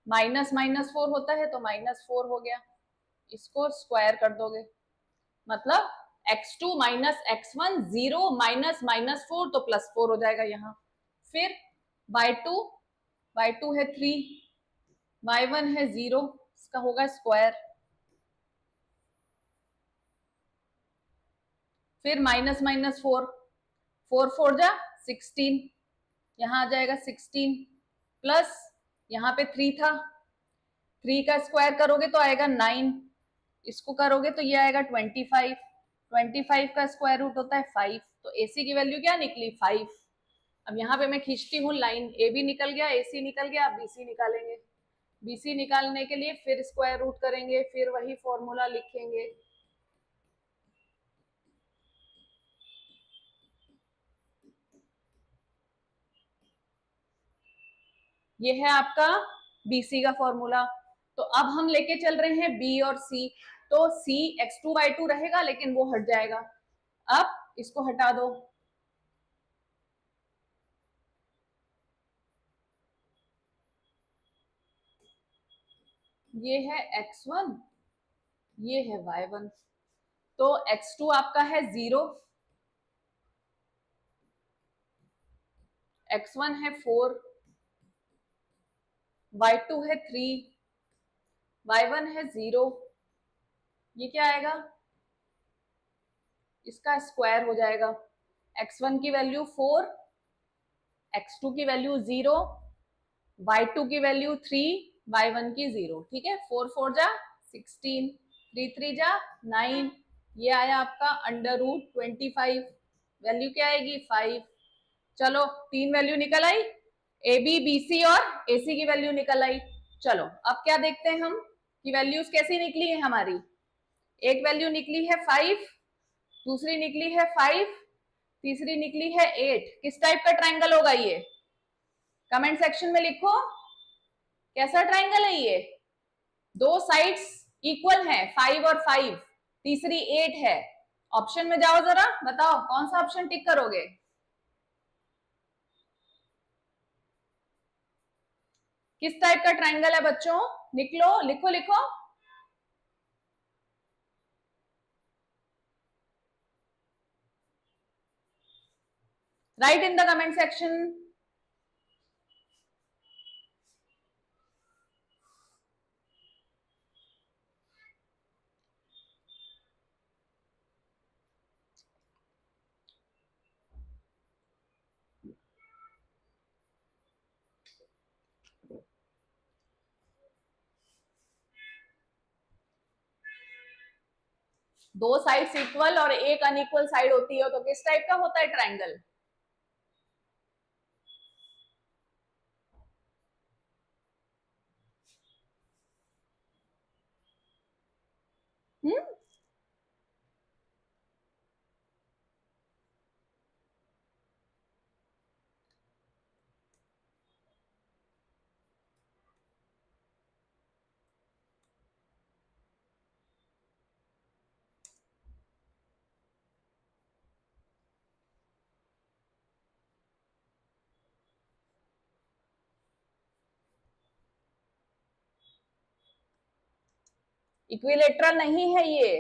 माइनस -4 होता है तो -4 हो गया, इसको स्क्वायर कर दोगे, मतलब x2 माइनस x1 0 माइनस -4 तो +4 हो जाएगा यहाँ। फिर y2 है 3, y1 है 0, इसका होगा स्क्वायर। फिर -4, 4 4 जा 16, यहाँ आ जाएगा 16 प्लस यहाँ पे 3 था, 3 का स्क्वायर करोगे तो आएगा 9, इसको करोगे तो ये आएगा 25, 25 का स्क्वायर रूट होता है 5, तो AC की वैल्यू क्या निकली 5। अब यहाँ पे मैं खींचती हूँ लाइन, AB निकल गया, AC निकल गया, अब BC निकालेंगे। BC निकालने के लिए फिर स्क्वायर रूट करेंगे, फिर वही फॉर्मूला लिखेंगे। ये है आपका BC का फॉर्मूला। तो अब हम लेके चल रहे हैं B और C, तो C x2y2 रहेगा लेकिन वो हट जाएगा। अब इसको हटा दो, ये है x1, ये है y1, तो x2 आपका है 0, x1 है 4, y2 है 3, y1 है 0। ये क्या आएगा, इसका स्क्वायर हो जाएगा। x1 की वैल्यू 4, x2 की वैल्यू 0, y2 की वैल्यू 3, y1 की 0। ठीक है, 4 4 जा 16, 3 3 जा 9, ये आया आपका अंडर रूट 25। वैल्यू क्या आएगी 5। चलो 3 वैल्यू निकल आई, AB BC और AC की वैल्यू निकल आई। चलो अब क्या देखते हैं हम कि वैल्यूज कैसी निकली है हमारी। एक वैल्यू निकली है 5, दूसरी निकली है 5, तीसरी निकली है 8। किस टाइप का ट्राइंगल होगा ये, कमेंट सेक्शन में लिखो कैसा ट्राइंगल है ये। दो साइड्स इक्वल हैं 5 और 5, तीसरी 8 है। ऑप्शन में जाओ जरा, बताओ कौन सा ऑप्शन टिक करोगे। किस टाइप का ट्राइंगल है बच्चों, निकलो, लिखो लिखो। Right in the comment section. दो साइड्स इक्वल और एक अनइक्वल साइड होती है तो किस टाइप का होता है ट्राइंगल। हम्म, इक्विलेटरल नहीं है ये।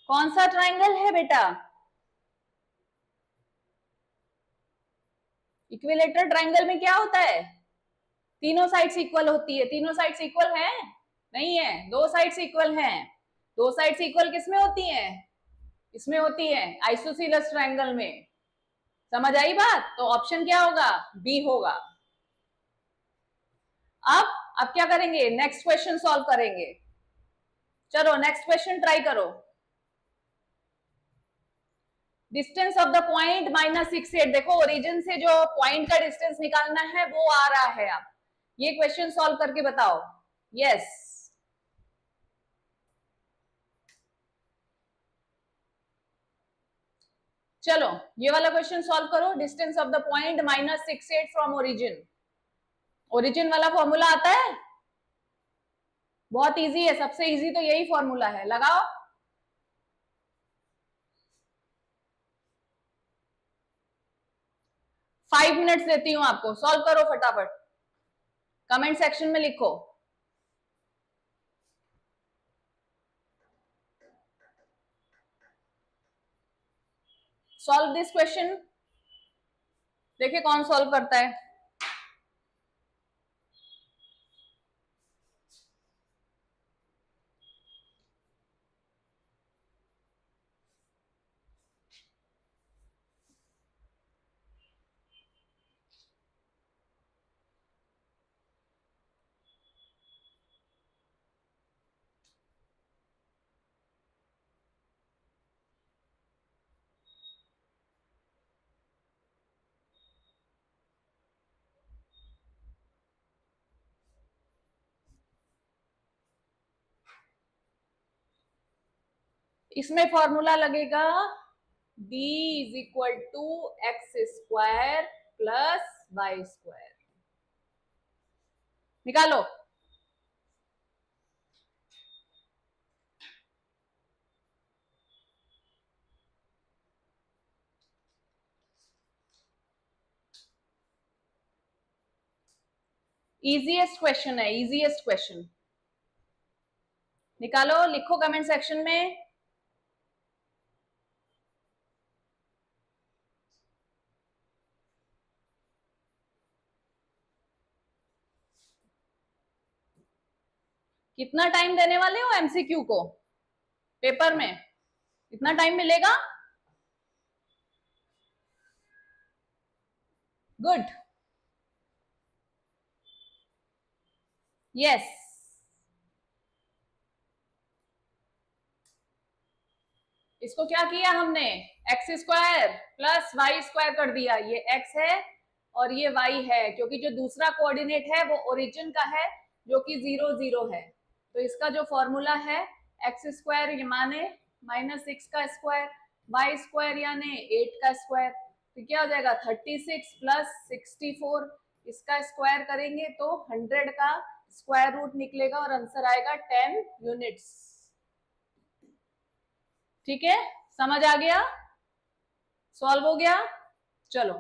कौन सा ट्राइंगल है बेटा, इक्विलेटरल ट्राइंगल में क्या होता है, तीनों साइड्स इक्वल होती है। तीनों साइड्स इक्वल हैं, नहीं है, दो साइड्स इक्वल हैं। दो साइड्स इक्वल किसमें होती हैं, इसमें होती है आइसोसीलस ट्राइंगल में। समझ आई बात, तो ऑप्शन क्या होगा, बी होगा। अब क्या करेंगे, नेक्स्ट क्वेश्चन सॉल्व करेंगे। चलो नेक्स्ट क्वेश्चन ट्राई करो। Distance of the point -68। देखो ओरिजिन से जो पॉइंट का डिस्टेंस निकालना है वो आ रहा है। आप ये क्वेश्चन सॉल्व करके बताओ। यस, चलो ये वाला क्वेश्चन सॉल्व करो। Distance of the point -68 from origin. Origin वाला फॉर्मूला आता है, बहुत इजी है, सबसे इजी तो यही फॉर्मूला है, लगाओ। 5 मिनट्स देती हूं आपको, सॉल्व करो फटाफट, कमेंट सेक्शन में लिखो। सॉल्व दिस क्वेश्चन, देखिए कौन सॉल्व करता है। इसमें फॉर्मूला लगेगा b is equal to X square plus Y square. निकालो। इजीएस्ट क्वेश्चन है, इजीएस्ट क्वेश्चन। निकालो, लिखो कमेंट सेक्शन में। कितना टाइम देने वाले हो एमसीक्यू को पेपर में? कितना टाइम मिलेगा? Good, yes. इसको क्या किया हमने? X square plus Y square कर दिया। ये एक्स है और ये वाई है, क्योंकि जो दूसरा कोऑर्डिनेट है वो ओरिजिन का है जो कि 0 0 है। तो इसका जो फॉर्मूला है एक्स स्क्वायर माने -6 का स्क्वायर, वाई स्क्वायर यानी 8 का स्क्वायर। तो क्या हो जाएगा 36 प्लस 64। इसका स्क्वायर करेंगे तो 100 का स्क्वायर रूट निकलेगा और आंसर आएगा 10 यूनिट्स। ठीक है, समझ आ गया? सॉल्व हो गया? चलो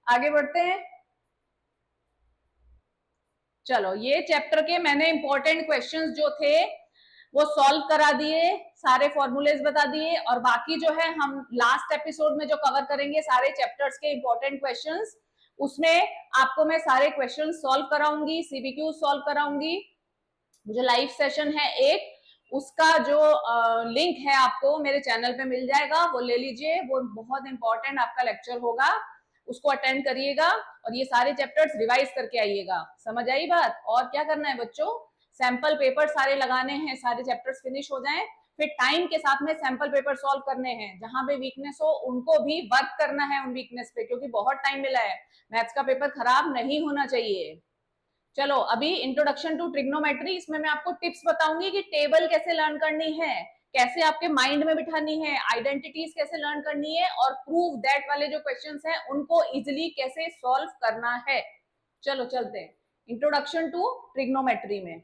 आगे बढ़ते हैं। चलो, ये चैप्टर के मैंने इंपॉर्टेंट क्वेश्चंस जो थे वो सॉल्व करा दिए, सारे फॉर्मूलेज बता दिए, और बाकी जो है हम लास्ट एपिसोड में जो कवर करेंगे सारे चैप्टर्स के इंपॉर्टेंट क्वेश्चंस, उसमें आपको मैं सारे क्वेश्चन सॉल्व कराऊंगी, सीबीक्यू सॉल्व कराऊंगी। मुझे लाइव सेशन है एक, उसका जो लिंक है आपको मेरे चैनल पे मिल जाएगा, वो ले लीजिए। वो बहुत इंपॉर्टेंट आपका लेक्चर होगा, उसको अटेंड करिएगा और ये सारे चैप्टर्स रिवाइज करके आइएगा। समझ आई बात? और क्या करना है बच्चों, सैंपल पेपर सारे लगाने हैं, सारे चैप्टर्स फिनिश हो जाएं, फिर टाइम के साथ में सैंपल पेपर सॉल्व करने हैं। जहां पे वीकनेस हो उनको भी वर्क करना है उन वीकनेस पे, क्योंकि बहुत टाइम मिला है, मैथ्स का पेपर खराब नहीं होना चाहिए। चलो अभी इंट्रोडक्शन टू ट्रिग्नोमेट्री, इसमें मैं आपको टिप्स बताऊंगी कि टेबल कैसे लर्न करनी है, कैसे आपके माइंड में बिठानी है, आइडेंटिटीज कैसे लर्न करनी है, और प्रूव दैट वाले जो क्वेश्चंस हैं उनको इजिली कैसे सॉल्व करना है। चलो चलते हैं इंट्रोडक्शन टू ट्रिग्नोमेट्री में।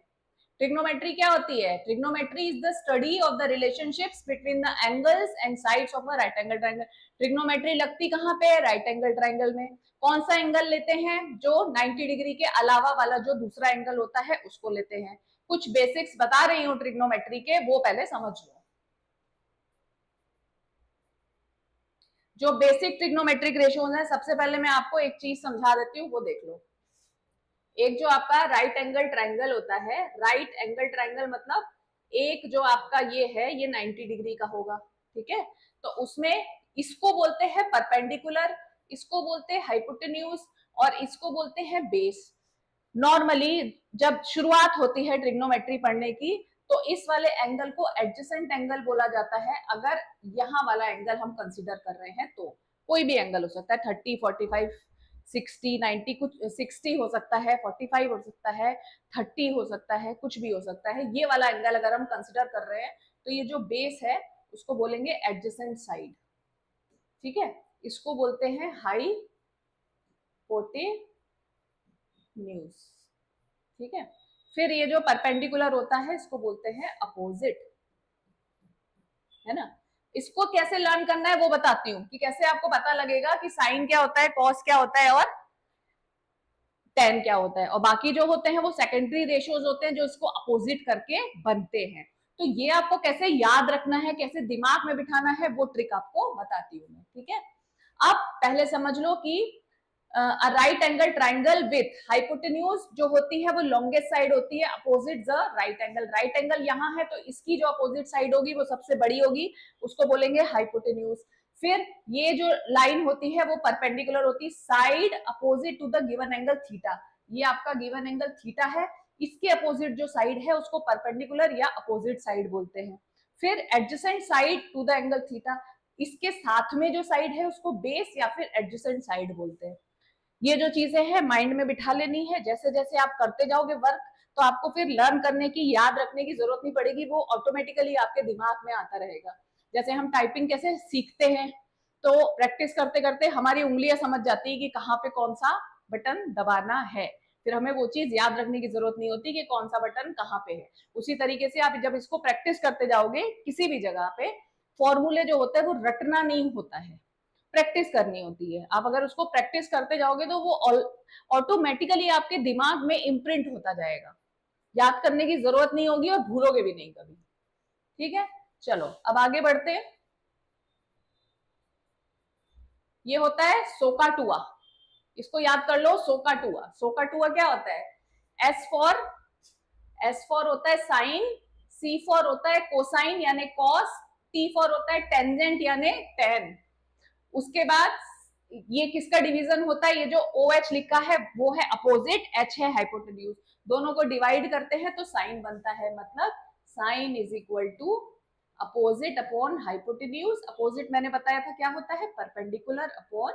ट्रिग्नोमेट्री क्या होती है? Trigonometry is the study of the relationships between the angles and sides of a right angle triangle. Trigonometry लगती कहां पे है? राइट एंगल ट्रायंगल में। कौन सा एंगल लेते हैं? जो 90 डिग्री के अलावा वाला जो दूसरा एंगल होता है उसको लेते हैं। कुछ बेसिक्स बता रही हूँ ट्रिग्नोमेट्री के, वो पहले समझ लो। जो बेसिक ट्रिग्नोमेट्रिक रेशियोज है, सबसे पहले मैं आपको एक चीज समझा देती हूँ, वो देख लो। एक जो आपका राइट एंगल ट्रायंगल होता है, राइट एंगल ट्रायंगल मतलब एक जो आपका ये है ये 90 डिग्री का होगा, ठीक है? तो उसमें इसको बोलते हैं परपेंडिकुलर, इसको बोलते हैं हाइपोटेन्यूज, और इसको बोलते हैं बेस। नॉर्मली जब शुरुआत होती है ट्रिग्नोमेट्री पढ़ने की, तो इस वाले एंगल को एडजेसेंट एंगल बोला जाता है। अगर यहाँ वाला एंगल हम कंसीडर कर रहे हैं तो कोई भी एंगल हो सकता है, 30, 45, 60, 90, कुछ 60 हो सकता है, 45 हो सकता है, 30 हो सकता है, कुछ भी हो सकता है। ये वाला एंगल अगर हम कंसिडर कर रहे हैं तो ये जो बेस है उसको बोलेंगे एडजेसेंट साइड, ठीक है? इसको बोलते हैं हाइपोटेन्यूज, ठीक है? फिर ये जो परपेंडिकुलर होता है इसको बोलते हैं अपोजिट, है ना? इसको कैसे लर्न करना है वो बताती हूँ कि कैसे आपको पता लगेगा कि साइन क्या होता है, कॉस क्या होता है और टेन क्या होता है। और बाकी जो होते हैं वो सेकेंडरी रेशियोज होते हैं जो इसको अपोजिट करके बनते हैं। तो ये आपको कैसे याद रखना है, कैसे दिमाग में बिठाना है, वो ट्रिक आपको बताती हूँ मैं, ठीक है? अब पहले समझ लो कि right angle triangle with hypotenuse जो होती है वो लॉन्गेस्ट साइड होती है opposite the right angle. Right angle यहाँ है तो इसकी जो अपोजिट साइड होगी वो सबसे बड़ी होगी, उसको बोलेंगे हाइपोटेन्यूज। फिर ये जो लाइन होती है वो परपेंडिकुलर होती है side opposite to the given angle theta. ये आपका गिवन एंगल थीटा है, इसके अपोजिट जो साइड है उसको परपेंडिकुलर या अपोजिट साइड बोलते हैं। फिर adjacent side to the angle theta, इसके साथ में जो साइड है उसको बेस या फिर एडजेसेंट साइड बोलते हैं। ये जो चीजें हैं माइंड में बिठा लेनी है, जैसे जैसे आप करते जाओगे वर्क, तो तो आपको फिर लर्न करने की, याद रखने की जरूरत नहीं पड़ेगी, वो ऑटोमेटिकली आपके दिमाग में आता रहेगा। जैसे हम टाइपिंग कैसे सीखते हैं, तो प्रैक्टिस करते करते हमारी उंगलियां समझ जाती है कि कहाँ पे कौन सा बटन दबाना है, फिर हमें वो चीज याद रखने की जरूरत नहीं होती कि कौन सा बटन कहाँ पे है। उसी तरीके से आप जब इसको प्रैक्टिस करते जाओगे किसी भी जगह पे, फॉर्मूले जो होते हैं वो रटना नहीं होता है, प्रैक्टिस करनी होती है। आप अगर उसको प्रैक्टिस करते जाओगे तो वो ऑटोमेटिकली आपके दिमाग में इम्प्रिंट होता जाएगा, याद करने की जरूरत नहीं होगी और भूलोगे भी नहीं कभी। ठीक है, चलो अब आगे बढ़ते हैं। ये होता है सोकाटुआ, इसको याद कर लो, सोकाटुआ। सोकाटुआ क्या होता है? एस फॉर होता है साइन, सी फॉर होता है कोसाइन यानी कॉस, टी फॉर होता है टेंजेंट यानी टेन। उसके बाद ये किसका डिवीजन होता है? ये जो ओ एच लिखा है वो है अपोजिट, एच है हाइपोटेन्यूज। दोनों को डिवाइड करते हैं तो साइन बनता है, मतलब sine is equal to opposite upon hypotenuse. Opposite मैंने बताया था क्या होता है? परपेंडिकुलर अपॉन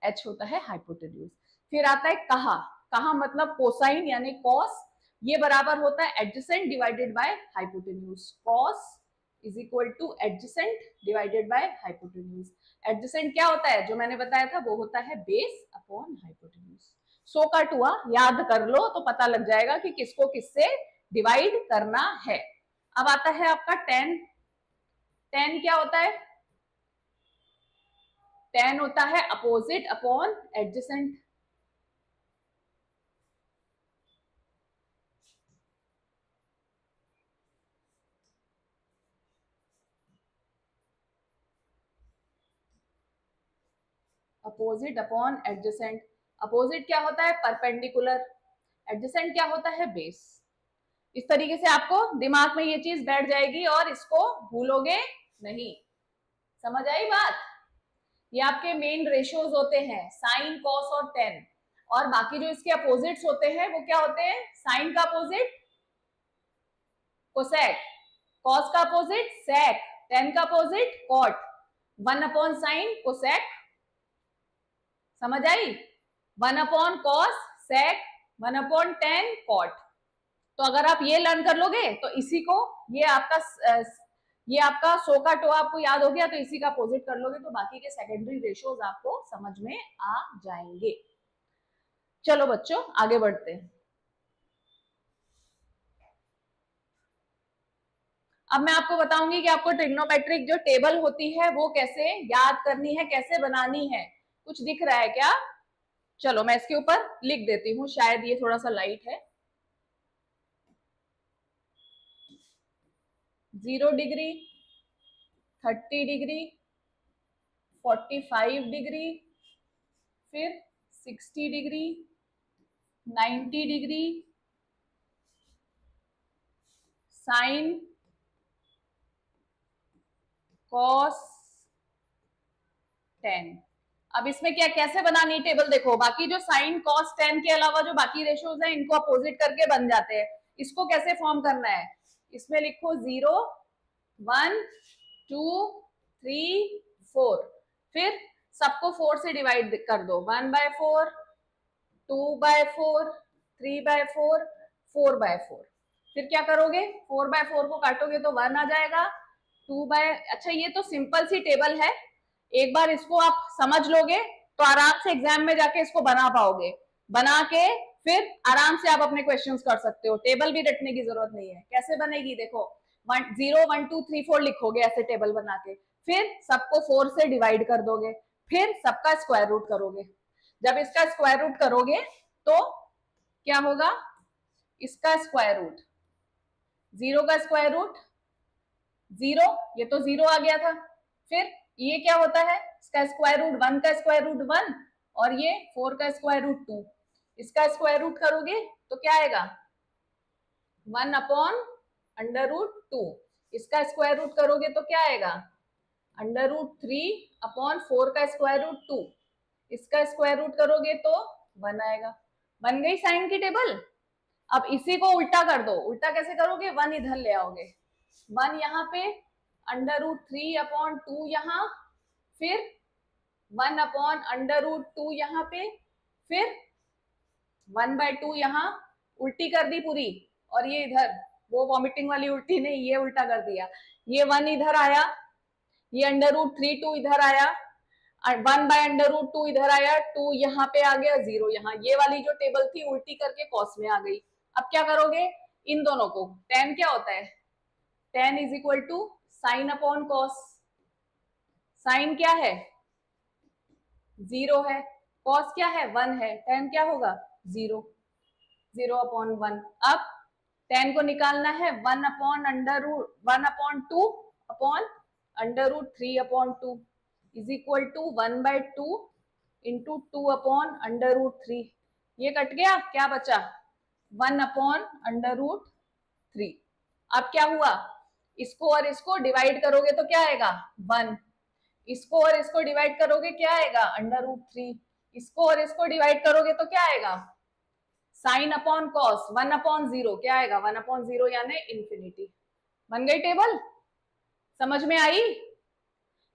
एच होता है हाइपोटेन्यूज। फिर आता है कहा, कहा मतलब कोसाइन यानी कॉस, ये बराबर होता है adjacent divided by hypotenuse. Cos is equal two adjacent divided by hypotenuse. Adjacent क्या होता है? जो मैंने बताया था वो होता है बेस अपॉन हाइपोटेन्यूज। सो का टुआ याद कर लो तो पता लग जाएगा कि किसको किससे डिवाइड करना है। अब आता है आपका टेन। टेन क्या होता है? टेन होता है opposite upon adjacent. Opposite upon adjacent. Opposite क्या होता है? परपेंडिकुलर। एडजेसेंट क्या होता है? बेस। इस तरीके से आपको दिमाग में ये चीज बैठ जाएगी और इसको भूलोगे नहीं। समझ आई बात? ये आपके मेन रेशियोज होते हैं, साइन, कॉस और टेन। और बाकी जो इसके अपोजिट्स होते हैं वो क्या होते हैं? साइन का अपोजिट कोसेक, कॉस का अपोजिट सेक, टेन का opposite cot. One upon sine cosec, समझ आई? One upon cos sec, one upon tan cot. तो अगर आप ये लर्न कर लोगे तो इसी को, ये आपका सो का टो आपको याद हो गया तो इसी का अपोजिट कर लोगे तो बाकी के सेकेंडरी रेशियोज आपको समझ में आ जाएंगे। चलो बच्चों आगे बढ़ते हैं। अब मैं आपको बताऊंगी कि आपको ट्रिग्नोमेट्रिक जो टेबल होती है वो कैसे याद करनी है, कैसे बनानी है। कुछ दिख रहा है क्या? चलो मैं इसके ऊपर लिख देती हूँ, शायद ये थोड़ा सा लाइट है। 0 डिग्री, 30 डिग्री, 45 डिग्री, फिर 60 degree, 90 degree, sine, cos, tan. अब इसमें क्या कैसे बनानी टेबल? देखो बाकी जो साइन, कॉस, टेन के अलावा जो बाकी रेशियोज हैं इनको अपोजिट करके बन जाते हैं। इसको कैसे फॉर्म करना है? इसमें लिखो 0, 1, 2, 3, 4, फिर सबको 4 से डिवाइड कर दो। 1/4, 2/4, 3/4, 4/4। फिर क्या करोगे? 4/4 को काटोगे तो 1 आ जाएगा। अच्छा ये तो सिंपल सी टेबल है, एक बार इसको आप समझ लोगे तो आराम से एग्जाम में जाके इसको बना पाओगे। बना के फिर आराम से आप अपने क्वेश्चंस कर सकते हो, टेबल भी रटने की जरूरत नहीं है। कैसे बनेगी? देखो 0, 1, 2, 3, 4 लिखोगे ऐसे टेबल बना के, फिर सबको 4 से डिवाइड कर दोगे, फिर सबका स्क्वायर रूट करोगे। जब इसका स्क्वायर रूट करोगे तो क्या होगा? इसका स्क्वायर रूट, 0 का स्क्वायर रूट 0, ये तो 0 आ गया था। फिर ये क्या होता है? इसका स्क्वायर रूट 1 का स्क्वायर रूट 1 और ये 4 का स्क्वायर रूट 2। इसका स्क्वायर रूट करोगे तो क्या आएगा? 1 अपॉन अंडर रूट 2। इसका स्क्वायर रूट करोगे तो क्या आएगा? अंडर रूट 3 अपॉन 4 का स्क्वायर रूट 2। इसका स्क्वायर रूट करोगे तो 1 आएगा। बन गई साइन की टेबल। अब इसी को उल्टा कर दो। उल्टा कैसे करोगे? 1 इधर ले आओगे, 1 यहाँ पे, अंडर रूट 3 अपॉन 2 यहाँ, फिर 1 अपॉन अंडर रूट 2 यहाँ पे, फिर 1/2 यहाँ, उल्टी कर दी पूरी। और ये इधर, वो वॉमिटिंग वाली उल्टी नहीं, ये उल्टा कर दिया, ये 1 इधर आया, ये √3 2 इधर आया, 1/√2 इधर आया, 2 यहाँ पे आ गया, 0 यहाँ, ये वाली जो टेबल थी उल्टी करके कॉस में आ गई। अब क्या करोगे, इन दोनों को, tan क्या होता है, tan is equal to sine upon cos, sine क्या है 0 है, कॉस क्या है 1 है, tan क्या होगा 0, 0/1। अब tan को निकालना है 1/2/3/2 इज इक्वल टू 1/2 इंटू 2/√3। ये कट गया, क्या बचा 1/√3। अब क्या हुआ, इसको और इसको डिवाइड करोगे तो क्या आएगा 1, इसको और इसको डिवाइड करोगे क्या आएगा √3, इसको और इसको डिवाइड करोगे तो क्या आएगा साइन अपॉन कॉस 1/0, क्या आएगा 1/0 यानी इंफिनिटी। बन गई टेबल, समझ में आई।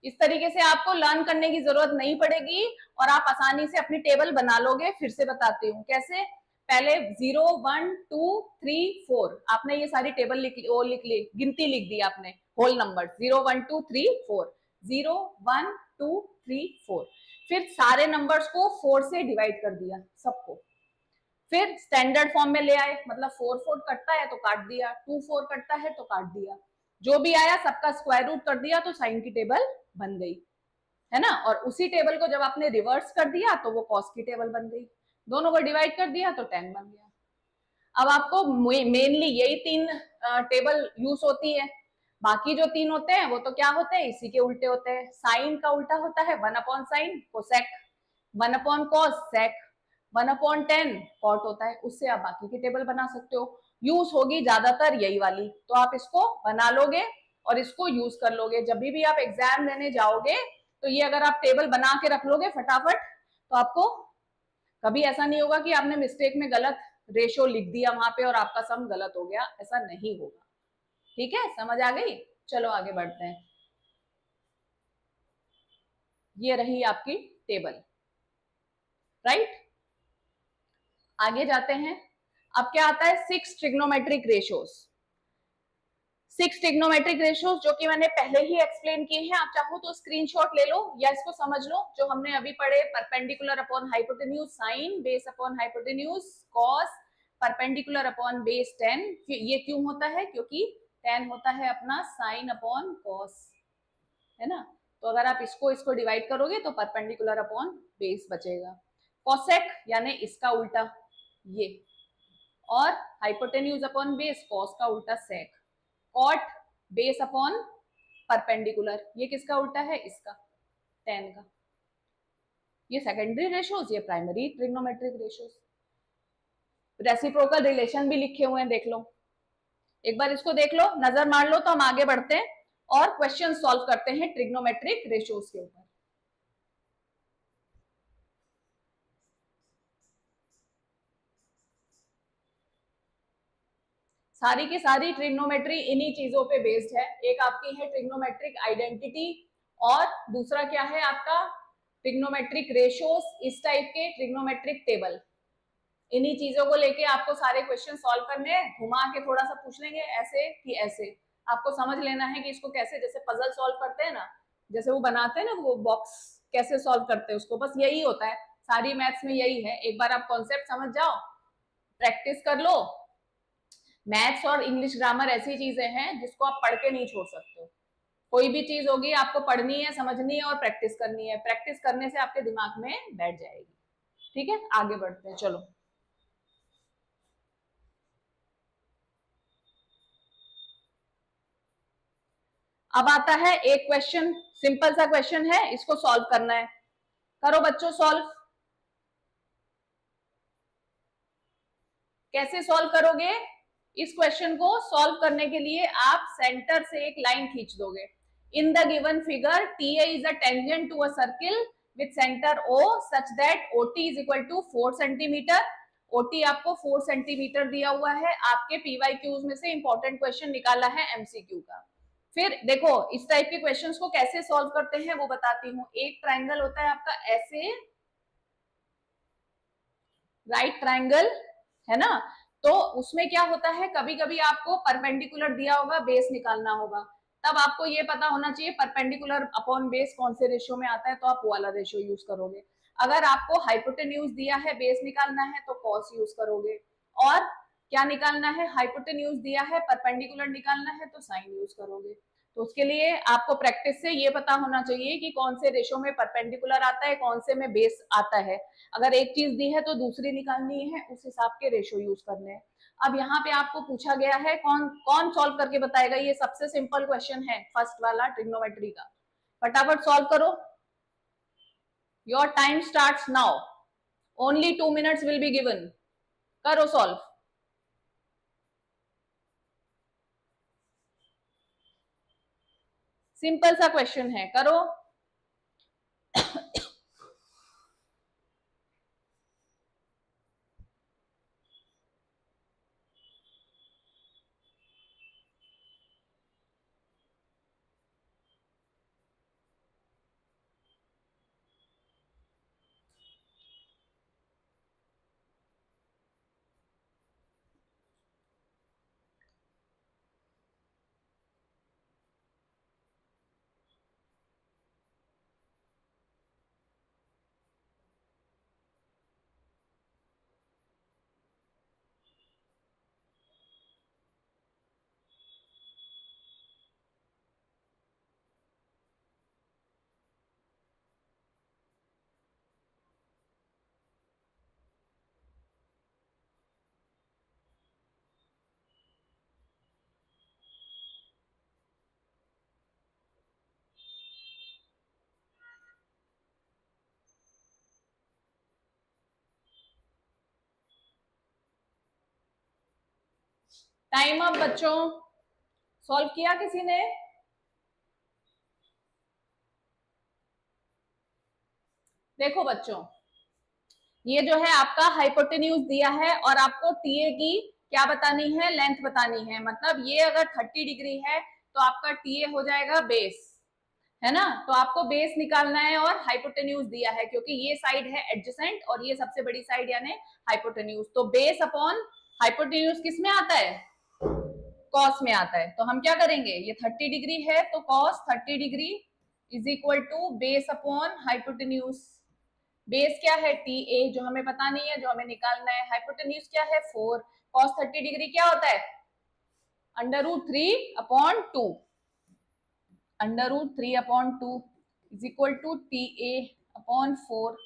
इस तरीके से आपको लर्न करने की जरूरत नहीं पड़ेगी और आप आसानी से अपनी टेबल बना लोगे। फिर से बताती हूँ कैसे, पहले 0 1 2 3 4 आपने ये सारी टेबल लिख ली, गिनती लिख दी आपने, होल नंबर 0 1 2 3 4, 0 1 2 3 4, फिर सारे नंबर्स को 4 से डिवाइड कर दिया सबको, फिर स्टैंडर्ड फॉर्म में ले आए, मतलब 4 4 कटता है तो काट दिया, 2 4 कटता है तो काट दिया, जो भी आया सबका स्क्वायर रूट कर दिया तो साइन की टेबल बन गई, है ना। और उसी टेबल को जब आपने रिवर्स कर दिया तो वो कॉस की टेबल बन गई, दोनों को डिवाइड कर दिया तो tan बन गया। अब आपको मेनली यही 3 टेबल यूज होती है, बाकी जो 3 होते हैं वो तो क्या होते हैं, इसी के उल्टे होते हैं। साइन का उल्टा होता है 1/sin कोसेक, 1/cos सेक, 1/tan कॉट होता है, उससे आप बाकी की टेबल बना सकते हो। यूज होगी ज्यादातर यही वाली, तो आप इसको बना लोगे और इसको यूज कर लोगे। जब भी आप एग्जाम देने जाओगे तो ये अगर आप टेबल बना के रख लोगे फटाफट, तो आपको कभी ऐसा नहीं होगा कि आपने मिस्टेक में गलत रेशो लिख दिया वहां पे और आपका सम गलत हो गया, ऐसा नहीं होगा। ठीक है, समझ आ गई। चलो आगे बढ़ते हैं। ये रही आपकी टेबल, राइट। आगे जाते हैं। अब क्या आता है 6 ट्रिग्नोमेट्रिक रेशियोज। 6 ट्रिग्नोमेट्रिक रेशियोज जो कि मैंने पहले ही एक्सप्लेन किए हैं, आप चाहो तो स्क्रीनशॉट ले लो या इसको समझ लो, जो हमने अभी पढ़े, perpendicular upon hypotenuse sine, base upon hypotenuse cos, perpendicular upon base tan। ये क्यों होता है, क्योंकि tan होता है अपना साइन अपॉन कॉस, है ना। तो अगर आप इसको इसको डिवाइड करोगे तो परपेंडिकुलर अपॉन बेस बचेगा, कॉसेक यानी इसका उल्टा ये, और हाइपोटेन्यूज अपॉन बेस कॉस का उल्टा सेक, कॉट बेस अपॉन परपेंडिकुलर, ये किसका उल्टा है, इसका tan का। ये सेकेंडरी रेशियोज, ये primary trigonometric ratios. Reciprocal relation भी लिखे हुए हैं, देख लो एक बार, इसको देख लो, नजर मार लो, तो हम आगे बढ़ते हैं और क्वेश्चन सॉल्व करते हैं ट्रिग्नोमेट्रिक रेशियोज के ऊपर। सारी की सारी ट्रिग्नोमेट्री इन्हीं चीजों पे बेस्ड है। एक आपकी है ट्रिग्नोमेट्रिक आइडेंटिटी और दूसरा क्या है आपका ट्रिग्नोमेट्रिक रेशियोज, इस टाइप के ट्रिग्नोमेट्रिक टेबल। इन्हीं चीजों को लेके आपको सारे क्वेश्चन सॉल्व करने हैं, घुमा के थोड़ा सा पूछ लेंगे ऐसे कि ऐसे, आपको समझ लेना है कि इसको कैसे, जैसे पजल सॉल्व करते हैं ना, जैसे वो बनाते हैं ना वो बॉक्स, कैसे सॉल्व करते हैं उसको, बस यही होता है, सारी मैथ्स में यही है। एक बार आप कॉन्सेप्ट समझ जाओ, प्रैक्टिस कर लो। मैथ्स और इंग्लिश ग्रामर ऐसी चीजें हैं जिसको आप पढ़ के नहीं छोड़ सकते हो। कोई भी चीज होगी आपको पढ़नी है, समझनी है और प्रैक्टिस करनी है, प्रैक्टिस करने से आपके दिमाग में बैठ जाएगी। ठीक है, आगे बढ़ते हैं, चलो। अब आता है एक क्वेश्चन, सिंपल सा क्वेश्चन है, इसको सॉल्व करना है। करो बच्चों सॉल्व। कैसे सॉल्व करोगे इस क्वेश्चन को? सॉल्व करने के लिए आप सेंटर से एक लाइन खींच दोगे। In the given figure TA is a tangent to a circle with centre O such that OT is equal to 4 centimetre. OT आपको 4 सेंटीमीटर दिया हुआ है। आपके PYQs में से इंपॉर्टेंट क्वेश्चन निकाला है MCQ का। फिर देखो इस टाइप के क्वेश्चंस को कैसे सॉल्व करते हैं वो बताती हूँ। एक ट्राइंगल होता है आपका ऐसे, राइट ट्राइंगल, है ना। तो उसमें क्या होता है, कभी कभी आपको परपेंडिकुलर दिया होगा, बेस निकालना होगा, तब आपको ये पता होना चाहिए परपेंडिकुलर अपॉन बेस कौन से रेशियो में आता है, तो आप वो वाला रेशियो यूज करोगे। अगर आपको हाइपोटेन्यूज दिया है, बेस निकालना है, तो कॉस यूज करोगे। और क्या निकालना है, हाइपोटेन्यूज दिया है, परपेंडिकुलर निकालना है, तो साइन यूज करोगे। तो उसके लिए आपको प्रैक्टिस से ये पता होना चाहिए कि कौन से रेशो में परपेंडिकुलर आता है, कौन से में बेस आता है। अगर एक चीज दी है तो दूसरी निकालनी है, उस हिसाब के रेशो यूज करने हैं। अब यहाँ पे आपको पूछा गया है, कौन कौन सॉल्व करके बताएगा, ये सबसे सिंपल क्वेश्चन है फर्स्ट वाला ट्रिग्नोमेट्री का। फटाफट सॉल्व करो। Your time starts now, only 2 minutes will be given. करो सॉल्व। सिंपल सा क्वेश्चन है, करो। टाइम अप बच्चों। सॉल्व किया किसी ने? देखो बच्चों, ये जो है आपका हाइपोटेन्यूज दिया है और आपको टीए की क्या बतानी है, लेंथ बतानी है। मतलब ये अगर 30 डिग्री है तो आपका टीए हो जाएगा बेस, है ना। तो आपको बेस निकालना है और हाइपोटेन्यूज दिया है, क्योंकि ये साइड है एडजेसेंट और ये सबसे बड़ी साइड यानी हाइपोटेन्यूज। तो बेस अपॉन हाइपोटेन्यूज किस में आता है, कॉस में आता है। तो हम क्या करेंगे, ये 30 डिग्री है तो cos 30 degree is equal to base upon hypotenuse. Base क्या है, टी ए, जो हमें पता नहीं है, जो हमें निकालना है। हाइपोटेन्यूज क्या है, 4। कॉस 30 डिग्री क्या होता है, √3/2। √3/2 is equal to T A upon 4।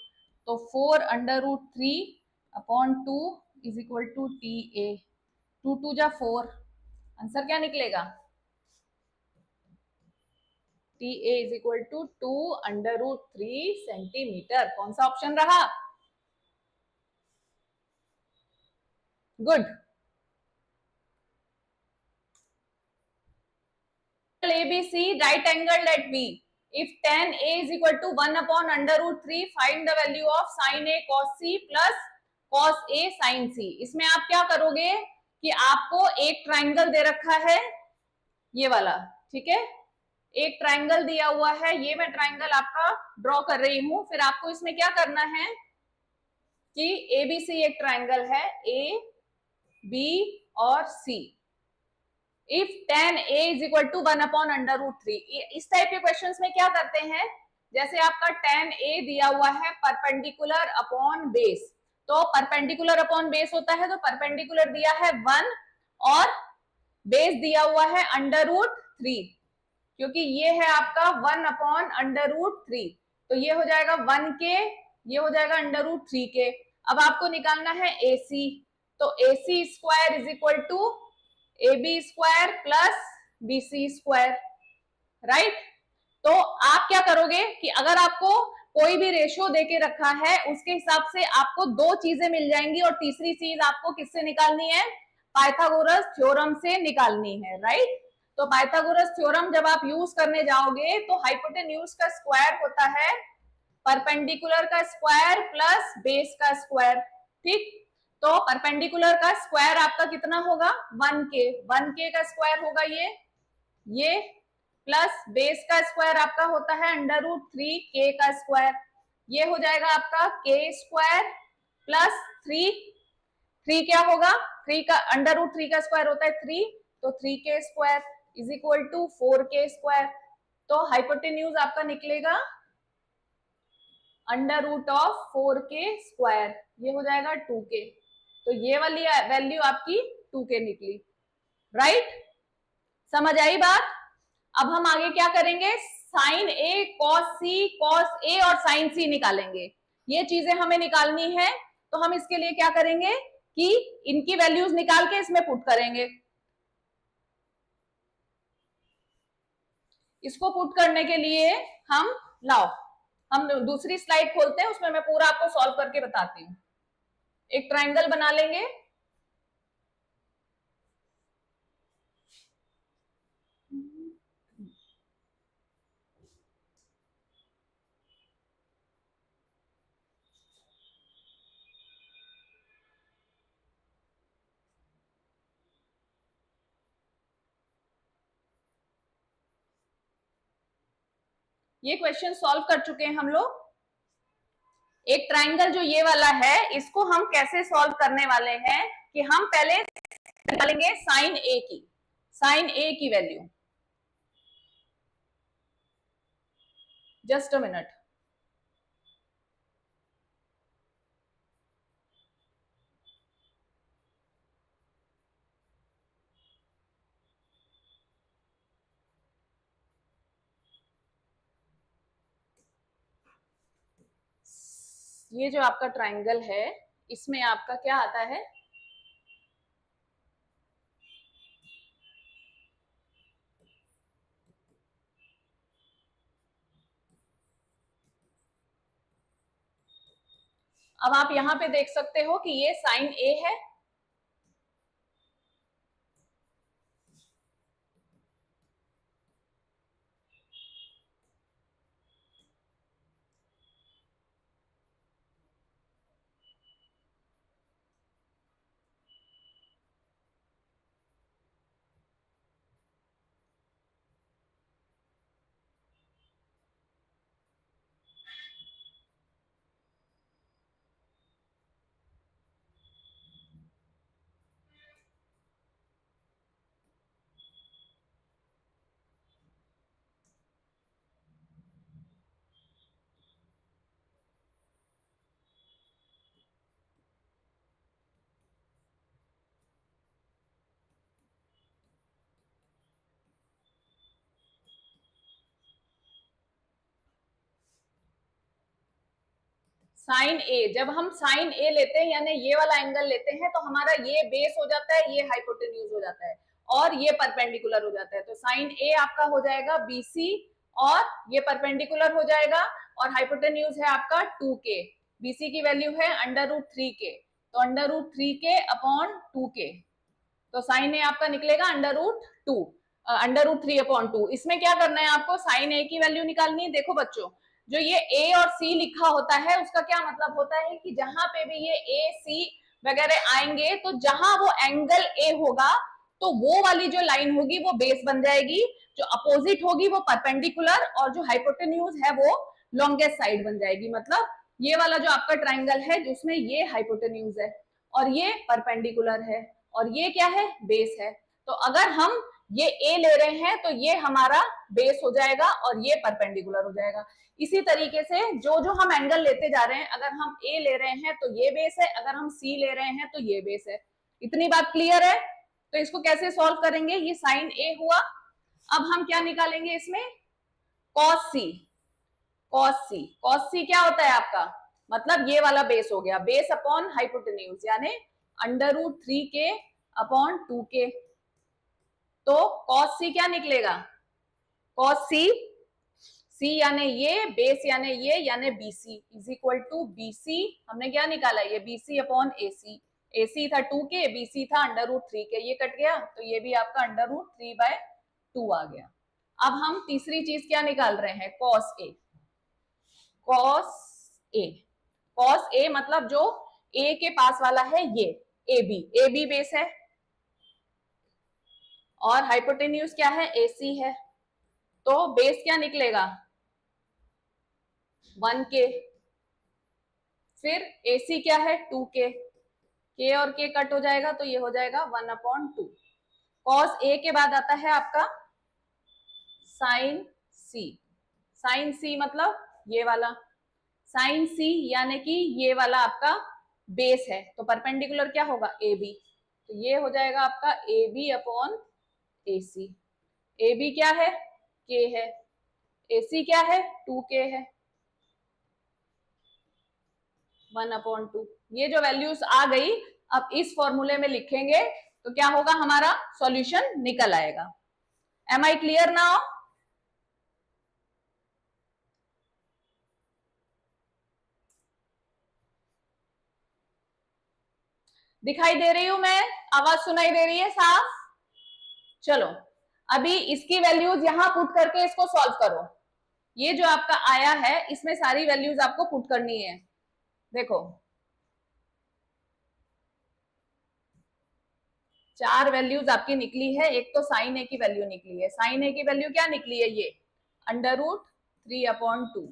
तो 4√3/2 is equal to T A. 2 2 जा 4, आंसर क्या निकलेगा, T A is equal to 2√3 centimetre. कौन सा ऑप्शन रहा, good. ABC right angled at B. If tan A is equal to 1/√3, find the value of sin A cos C plus cos A sin C. इसमें आप क्या करोगे कि आपको एक ट्राइंगल दे रखा है, ये वाला, ठीक है। एक ट्राइंगल दिया हुआ है, ये मैं ट्राइंगल आपका ड्रॉ कर रही हूं। फिर आपको इसमें क्या करना है कि ABC एक ट्राइंगल है, A, B और C। If tan A is equal to 1/√3, इस टाइप के क्वेश्चंस में क्या करते हैं, जैसे आपका tan A दिया हुआ है परपेंडिकुलर अपॉन बेस, तो परपेंडिकुलर अपॉन बेस होता है, तो परपेंडिकुलर दिया है 1 और बेस दिया हुआ है √3, क्योंकि ये है आपका 1/√3, तो ये हो जाएगा 1 के, ये हो जाएगा √3 के। अब आपको निकालना है AC, तो AC square is equal to AB square plus BC square, right. तो आप क्या करोगे कि अगर आपको कोई भी रेशियो देके रखा है, उसके हिसाब से आपको दो चीजें मिल जाएंगी और तीसरी चीज आपको किससे निकालनी है, पाइथागोरस थ्योरम से निकालनी है, राइट। तो पाइथागोरस थ्योरम जब आप यूज करने जाओगे तो हाइपोटेन्यूज का स्क्वायर होता है परपेंडिकुलर का स्क्वायर प्लस बेस का स्क्वायर, ठीक। तो परपेंडिकुलर का स्क्वायर आपका कितना होगा, 1k का स्क्वायर होगा ये प्लस बेस का स्क्वायर आपका होता है √3k का स्क्वायर, ये हो जाएगा आपका k स्क्वायर प्लस 3 3 क्या होगा, 3 का अंडर रूट 3 का स्क्वायर होता है 3, तो 3k square is equal to 4k square. तो हाइपोटेन्यूज आपका निकलेगा under root of 4k square, ये हो जाएगा 2k। तो ये वाली वैल्यू आपकी 2k निकली, राइट? समझ आई बात? अब हम आगे क्या करेंगे, sign A cos C, cos ए और साइन सी निकालेंगे। ये चीजें हमें निकालनी है, तो हम इसके लिए क्या करेंगे कि इनकी वैल्यूज निकाल के इसमें पुट करेंगे। इसको पुट करने के लिए हम हम दूसरी स्लाइड खोलते हैं, उसमें मैं पूरा आपको सॉल्व करके बताती हूँ। एक ट्राइंगल बना लेंगे, ये क्वेश्चन सॉल्व कर चुके हैं हम लोग। एक ट्राइंगल जो ये वाला है, इसको हम कैसे सॉल्व करने वाले हैं कि हम पहले निकालेंगे साइन ए की वैल्यू। Just a minute. ये जो आपका ट्राइंगल है, इसमें आपका क्या आता है, अब आप यहां पे देख सकते हो कि ये साइन ए है, साइन ए। जब हम साइन ए लेते हैं यानी ये वाला एंगल लेते हैं, तो हमारा ये बेस हो जाता है, ये हाइपोटेन्यूज हो जाता है और ये परपेंडिकुलर हो जाता है। तो साइन ए आपका हो जाएगा बीसी और ये परपेंडिकुलर हो जाएगा और हाइपोटेन्यूज है आपका 2k। बीसी की वैल्यू है अंडर रूट 3k, तो under root 3k upon 2k, तो साइन ए आपका निकलेगा अंडर रूट 3/2। इसमें क्या करना है आपको, साइन ए की वैल्यू निकालनी है। देखो बच्चों, जो ये ए और सी लिखा होता है उसका क्या मतलब होता है कि जहां पे भी ये ए सी वगैरह आएंगे, तो जहां वो एंगल ए होगा तो वो वाली जो लाइन होगी वो बेस बन जाएगी, जो अपोजिट होगी वो परपेंडिकुलर, और जो हाइपोटेन्यूज है वो लॉन्गेस्ट साइड बन जाएगी। मतलब ये वाला जो आपका ट्राइंगल है जिसमें ये हाइपोटेन्यूज है और ये परपेंडिकुलर है और ये क्या है, बेस है। तो अगर हम ये ए ले रहे हैं तो ये हमारा बेस हो जाएगा और ये परपेंडिकुलर हो जाएगा। इसी तरीके से जो जो हम एंगल लेते जा रहे हैं, अगर हम ए ले रहे हैं तो ये बेस है, अगर हम सी ले रहे हैं तो ये बेस है। इतनी बात क्लियर है? तो इसको कैसे सॉल्व करेंगे, ये साइन ए हुआ। अब हम क्या निकालेंगे इसमें, कॉस सी। कॉस सी क्या होता है आपका, मतलब ये वाला बेस हो गया, बेस अपॉन हाइपोटेन्यूज यानी under root 3k upon 2k। तो कॉस सी क्या निकलेगा, कॉस सी यानी ये, बेस यानी ये, यानी BC is equal to BC. हमने क्या निकाला, ये बीसी अपॉन एसी। एसी था 2k, बीसी था अंडर रूट 3k, ये कट गया तो ये भी आपका अंडर रूट 3/2 आ गया। अब हम तीसरी चीज क्या निकाल रहे हैं, कॉस ए। कॉस ए मतलब जो ए के पास वाला है ये ए बी बेस है और हाइपोटेन्यूज क्या है, एसी है। तो बेस क्या निकलेगा, 1k। फिर एसी क्या है, 2k। के और के कट हो जाएगा तो ये हो जाएगा 1/2। कॉस ए के बाद आता है आपका साइन सी। साइन सी मतलब ये वाला, साइन सी यानी कि ये वाला आपका बेस है, तो परपेंडिकुलर क्या होगा, ए बी। तो ये हो जाएगा आपका A B upon A C. A B क्या है, के है, ए सी क्या है, 2k है, 1/2। ये जो वैल्यूज आ गई, अब इस फॉर्मूले में लिखेंगे तो क्या होगा, हमारा सॉल्यूशन निकल आएगा। Am I clear now? दिखाई दे रही हूं मैं, आवाज सुनाई दे रही है साफ? चलो अभी इसकी वैल्यूज यहां पुट करके इसको सॉल्व करो। ये जो आपका आया है इसमें सारी वैल्यूज आपको पुट करनी है। देखो 4 वैल्यूज आपकी निकली है। एक तो साइन ए की वैल्यू निकली है, साइन ए की वैल्यू क्या निकली है, ये √3/2।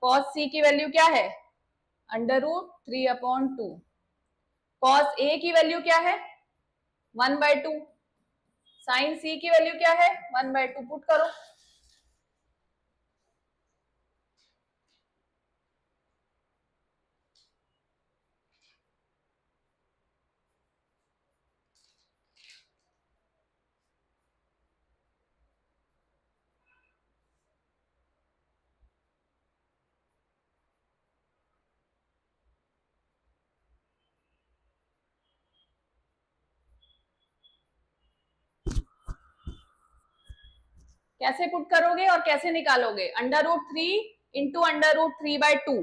कॉस सी की वैल्यू क्या है, √3/2। कॉस ए की वैल्यू क्या है, 1/2। साइन सी की वैल्यू क्या है, 1/2। पुट करो। कैसे पुट करोगे और कैसे निकालोगे, √3 इंटू √3/2।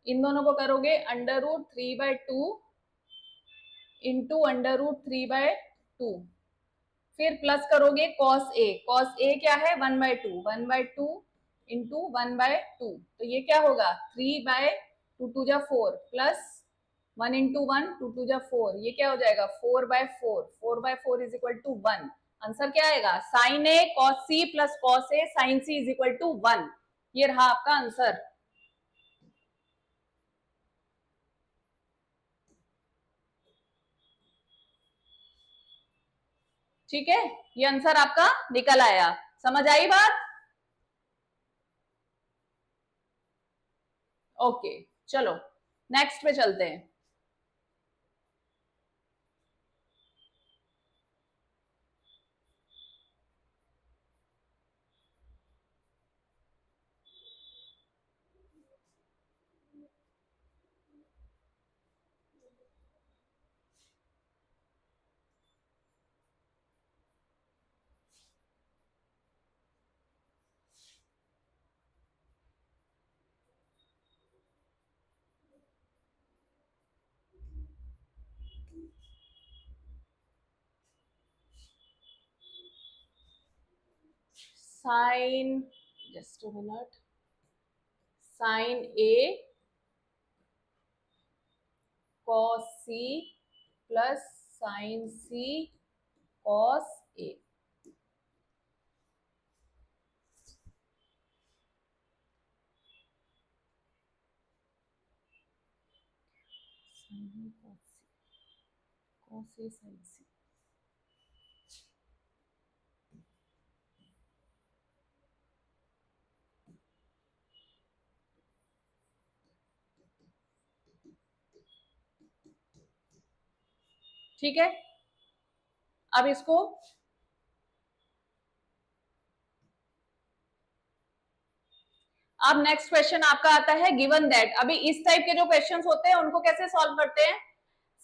इन दोनों को करोगे √3/2 इंटू √3/2, फिर प्लस करोगे कॉस ए। कॉस ए क्या है, 1/2, 1/2 इंटू 1/2। तो ये क्या होगा, 3/2 प्लस 1 इंटू 1, 2 ये क्या हो जाएगा, 4/4। 4/4 इज इक्वल टू 1। आंसर क्या आएगा, sine A cos C plus cos A sine C is equal to 1। ये रहा आपका आंसर। ठीक है, ये आंसर आपका निकल आया। समझ आई बात? ओके चलो नेक्स्ट पे चलते हैं। Sine, just a minute, sine A cos C plus sine C cos A. Cos A sine C. ठीक है, अब इसको अब नेक्स्ट क्वेश्चन आपका आता है गिवन दैट। अभी इस टाइप के जो क्वेश्चंस होते हैं उनको कैसे सॉल्व करते हैं,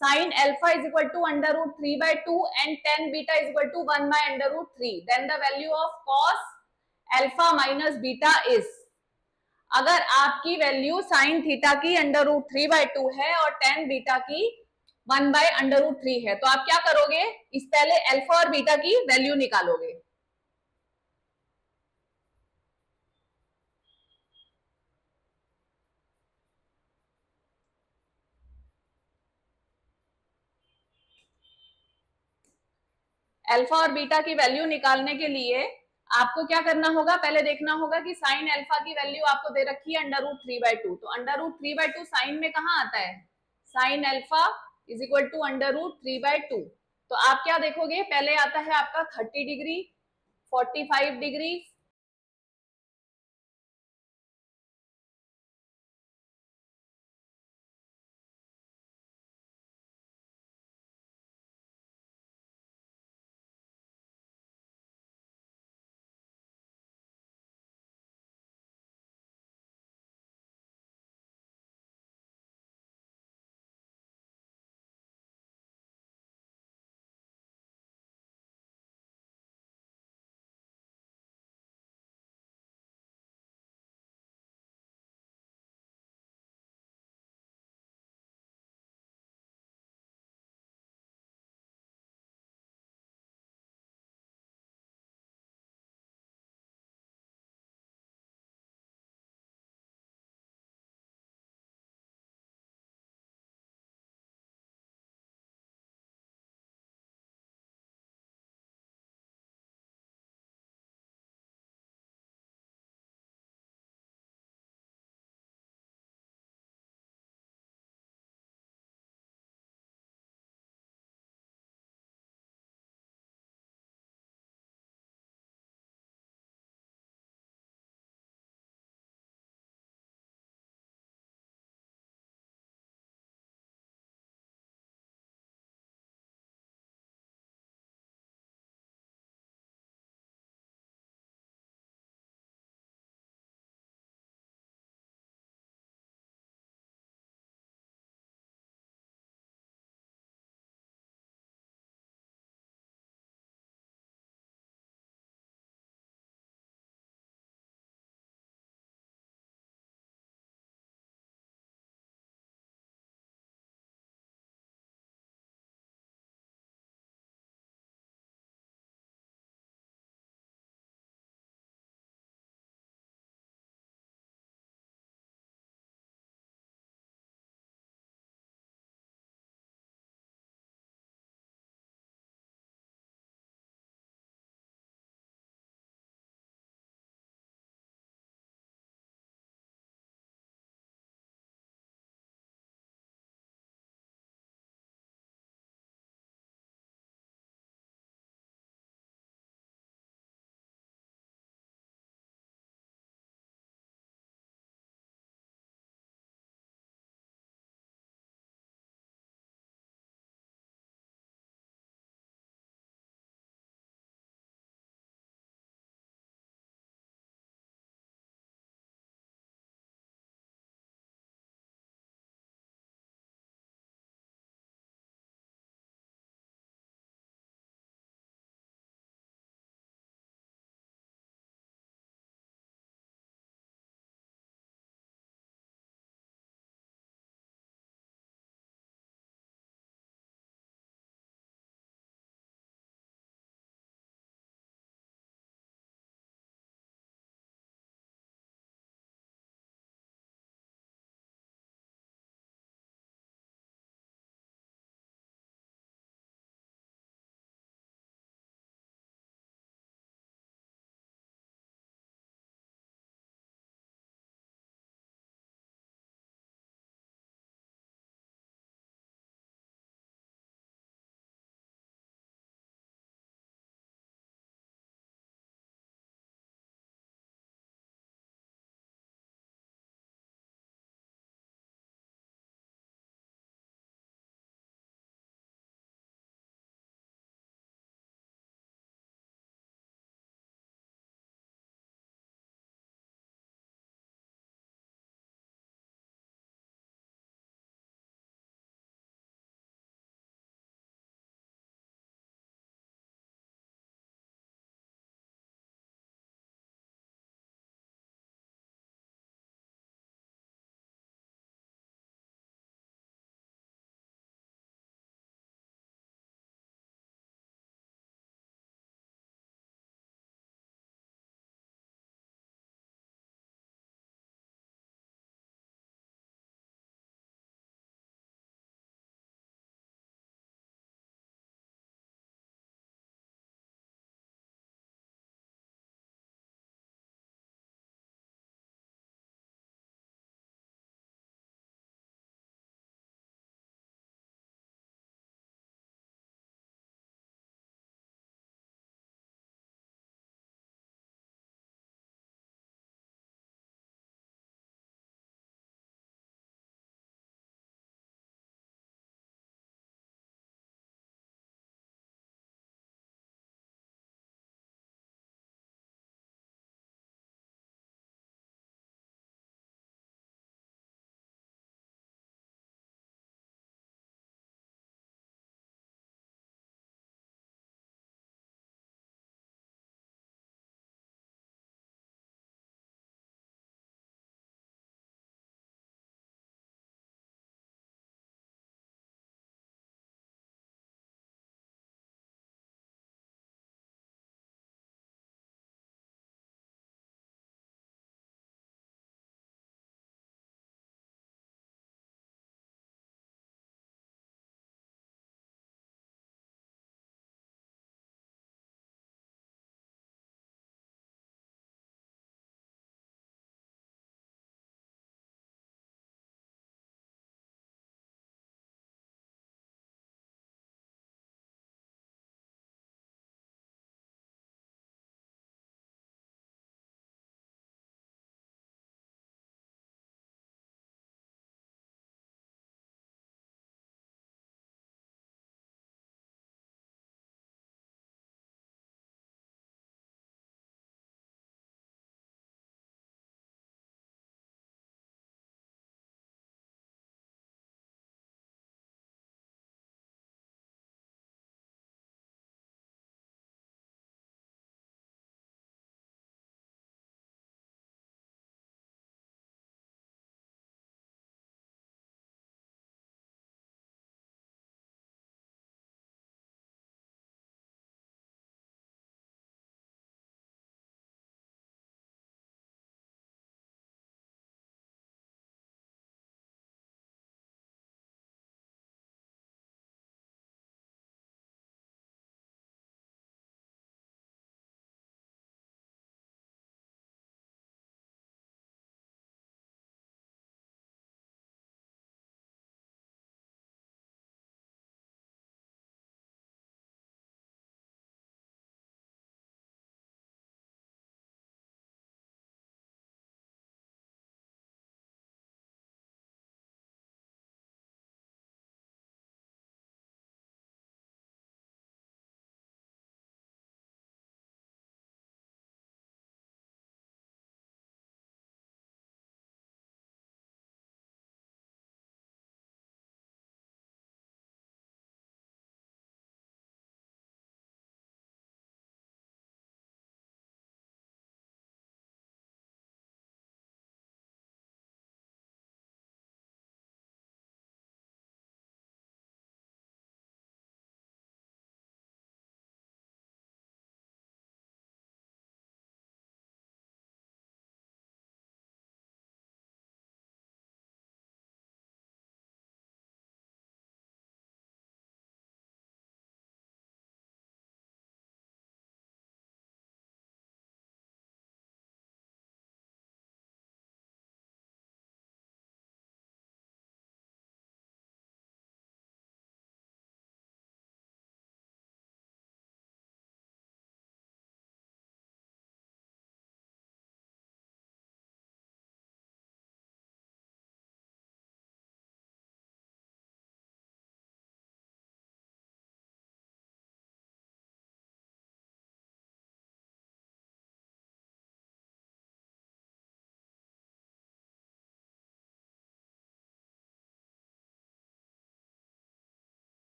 sine alpha is equal to √3/2 and tan beta is equal to 1/√3, then the value of cos alpha minus beta is. अगर आपकी वैल्यू साइन थीटा की √3/2 है और tan बीटा की 1/√3 है, तो आप क्या करोगे, इस पहले अल्फा और बीटा की वैल्यू निकालोगे। अल्फा और बीटा की वैल्यू निकालने के लिए आपको क्या करना होगा, पहले देखना होगा कि साइन अल्फा की वैल्यू आपको दे रखी है √3/2, तो √3/2 साइन में कहाँ आता है, sine alpha is equal to √3/2। तो आप क्या देखोगे, पहले आता है आपका 30 डिग्री, 45 डिग्री,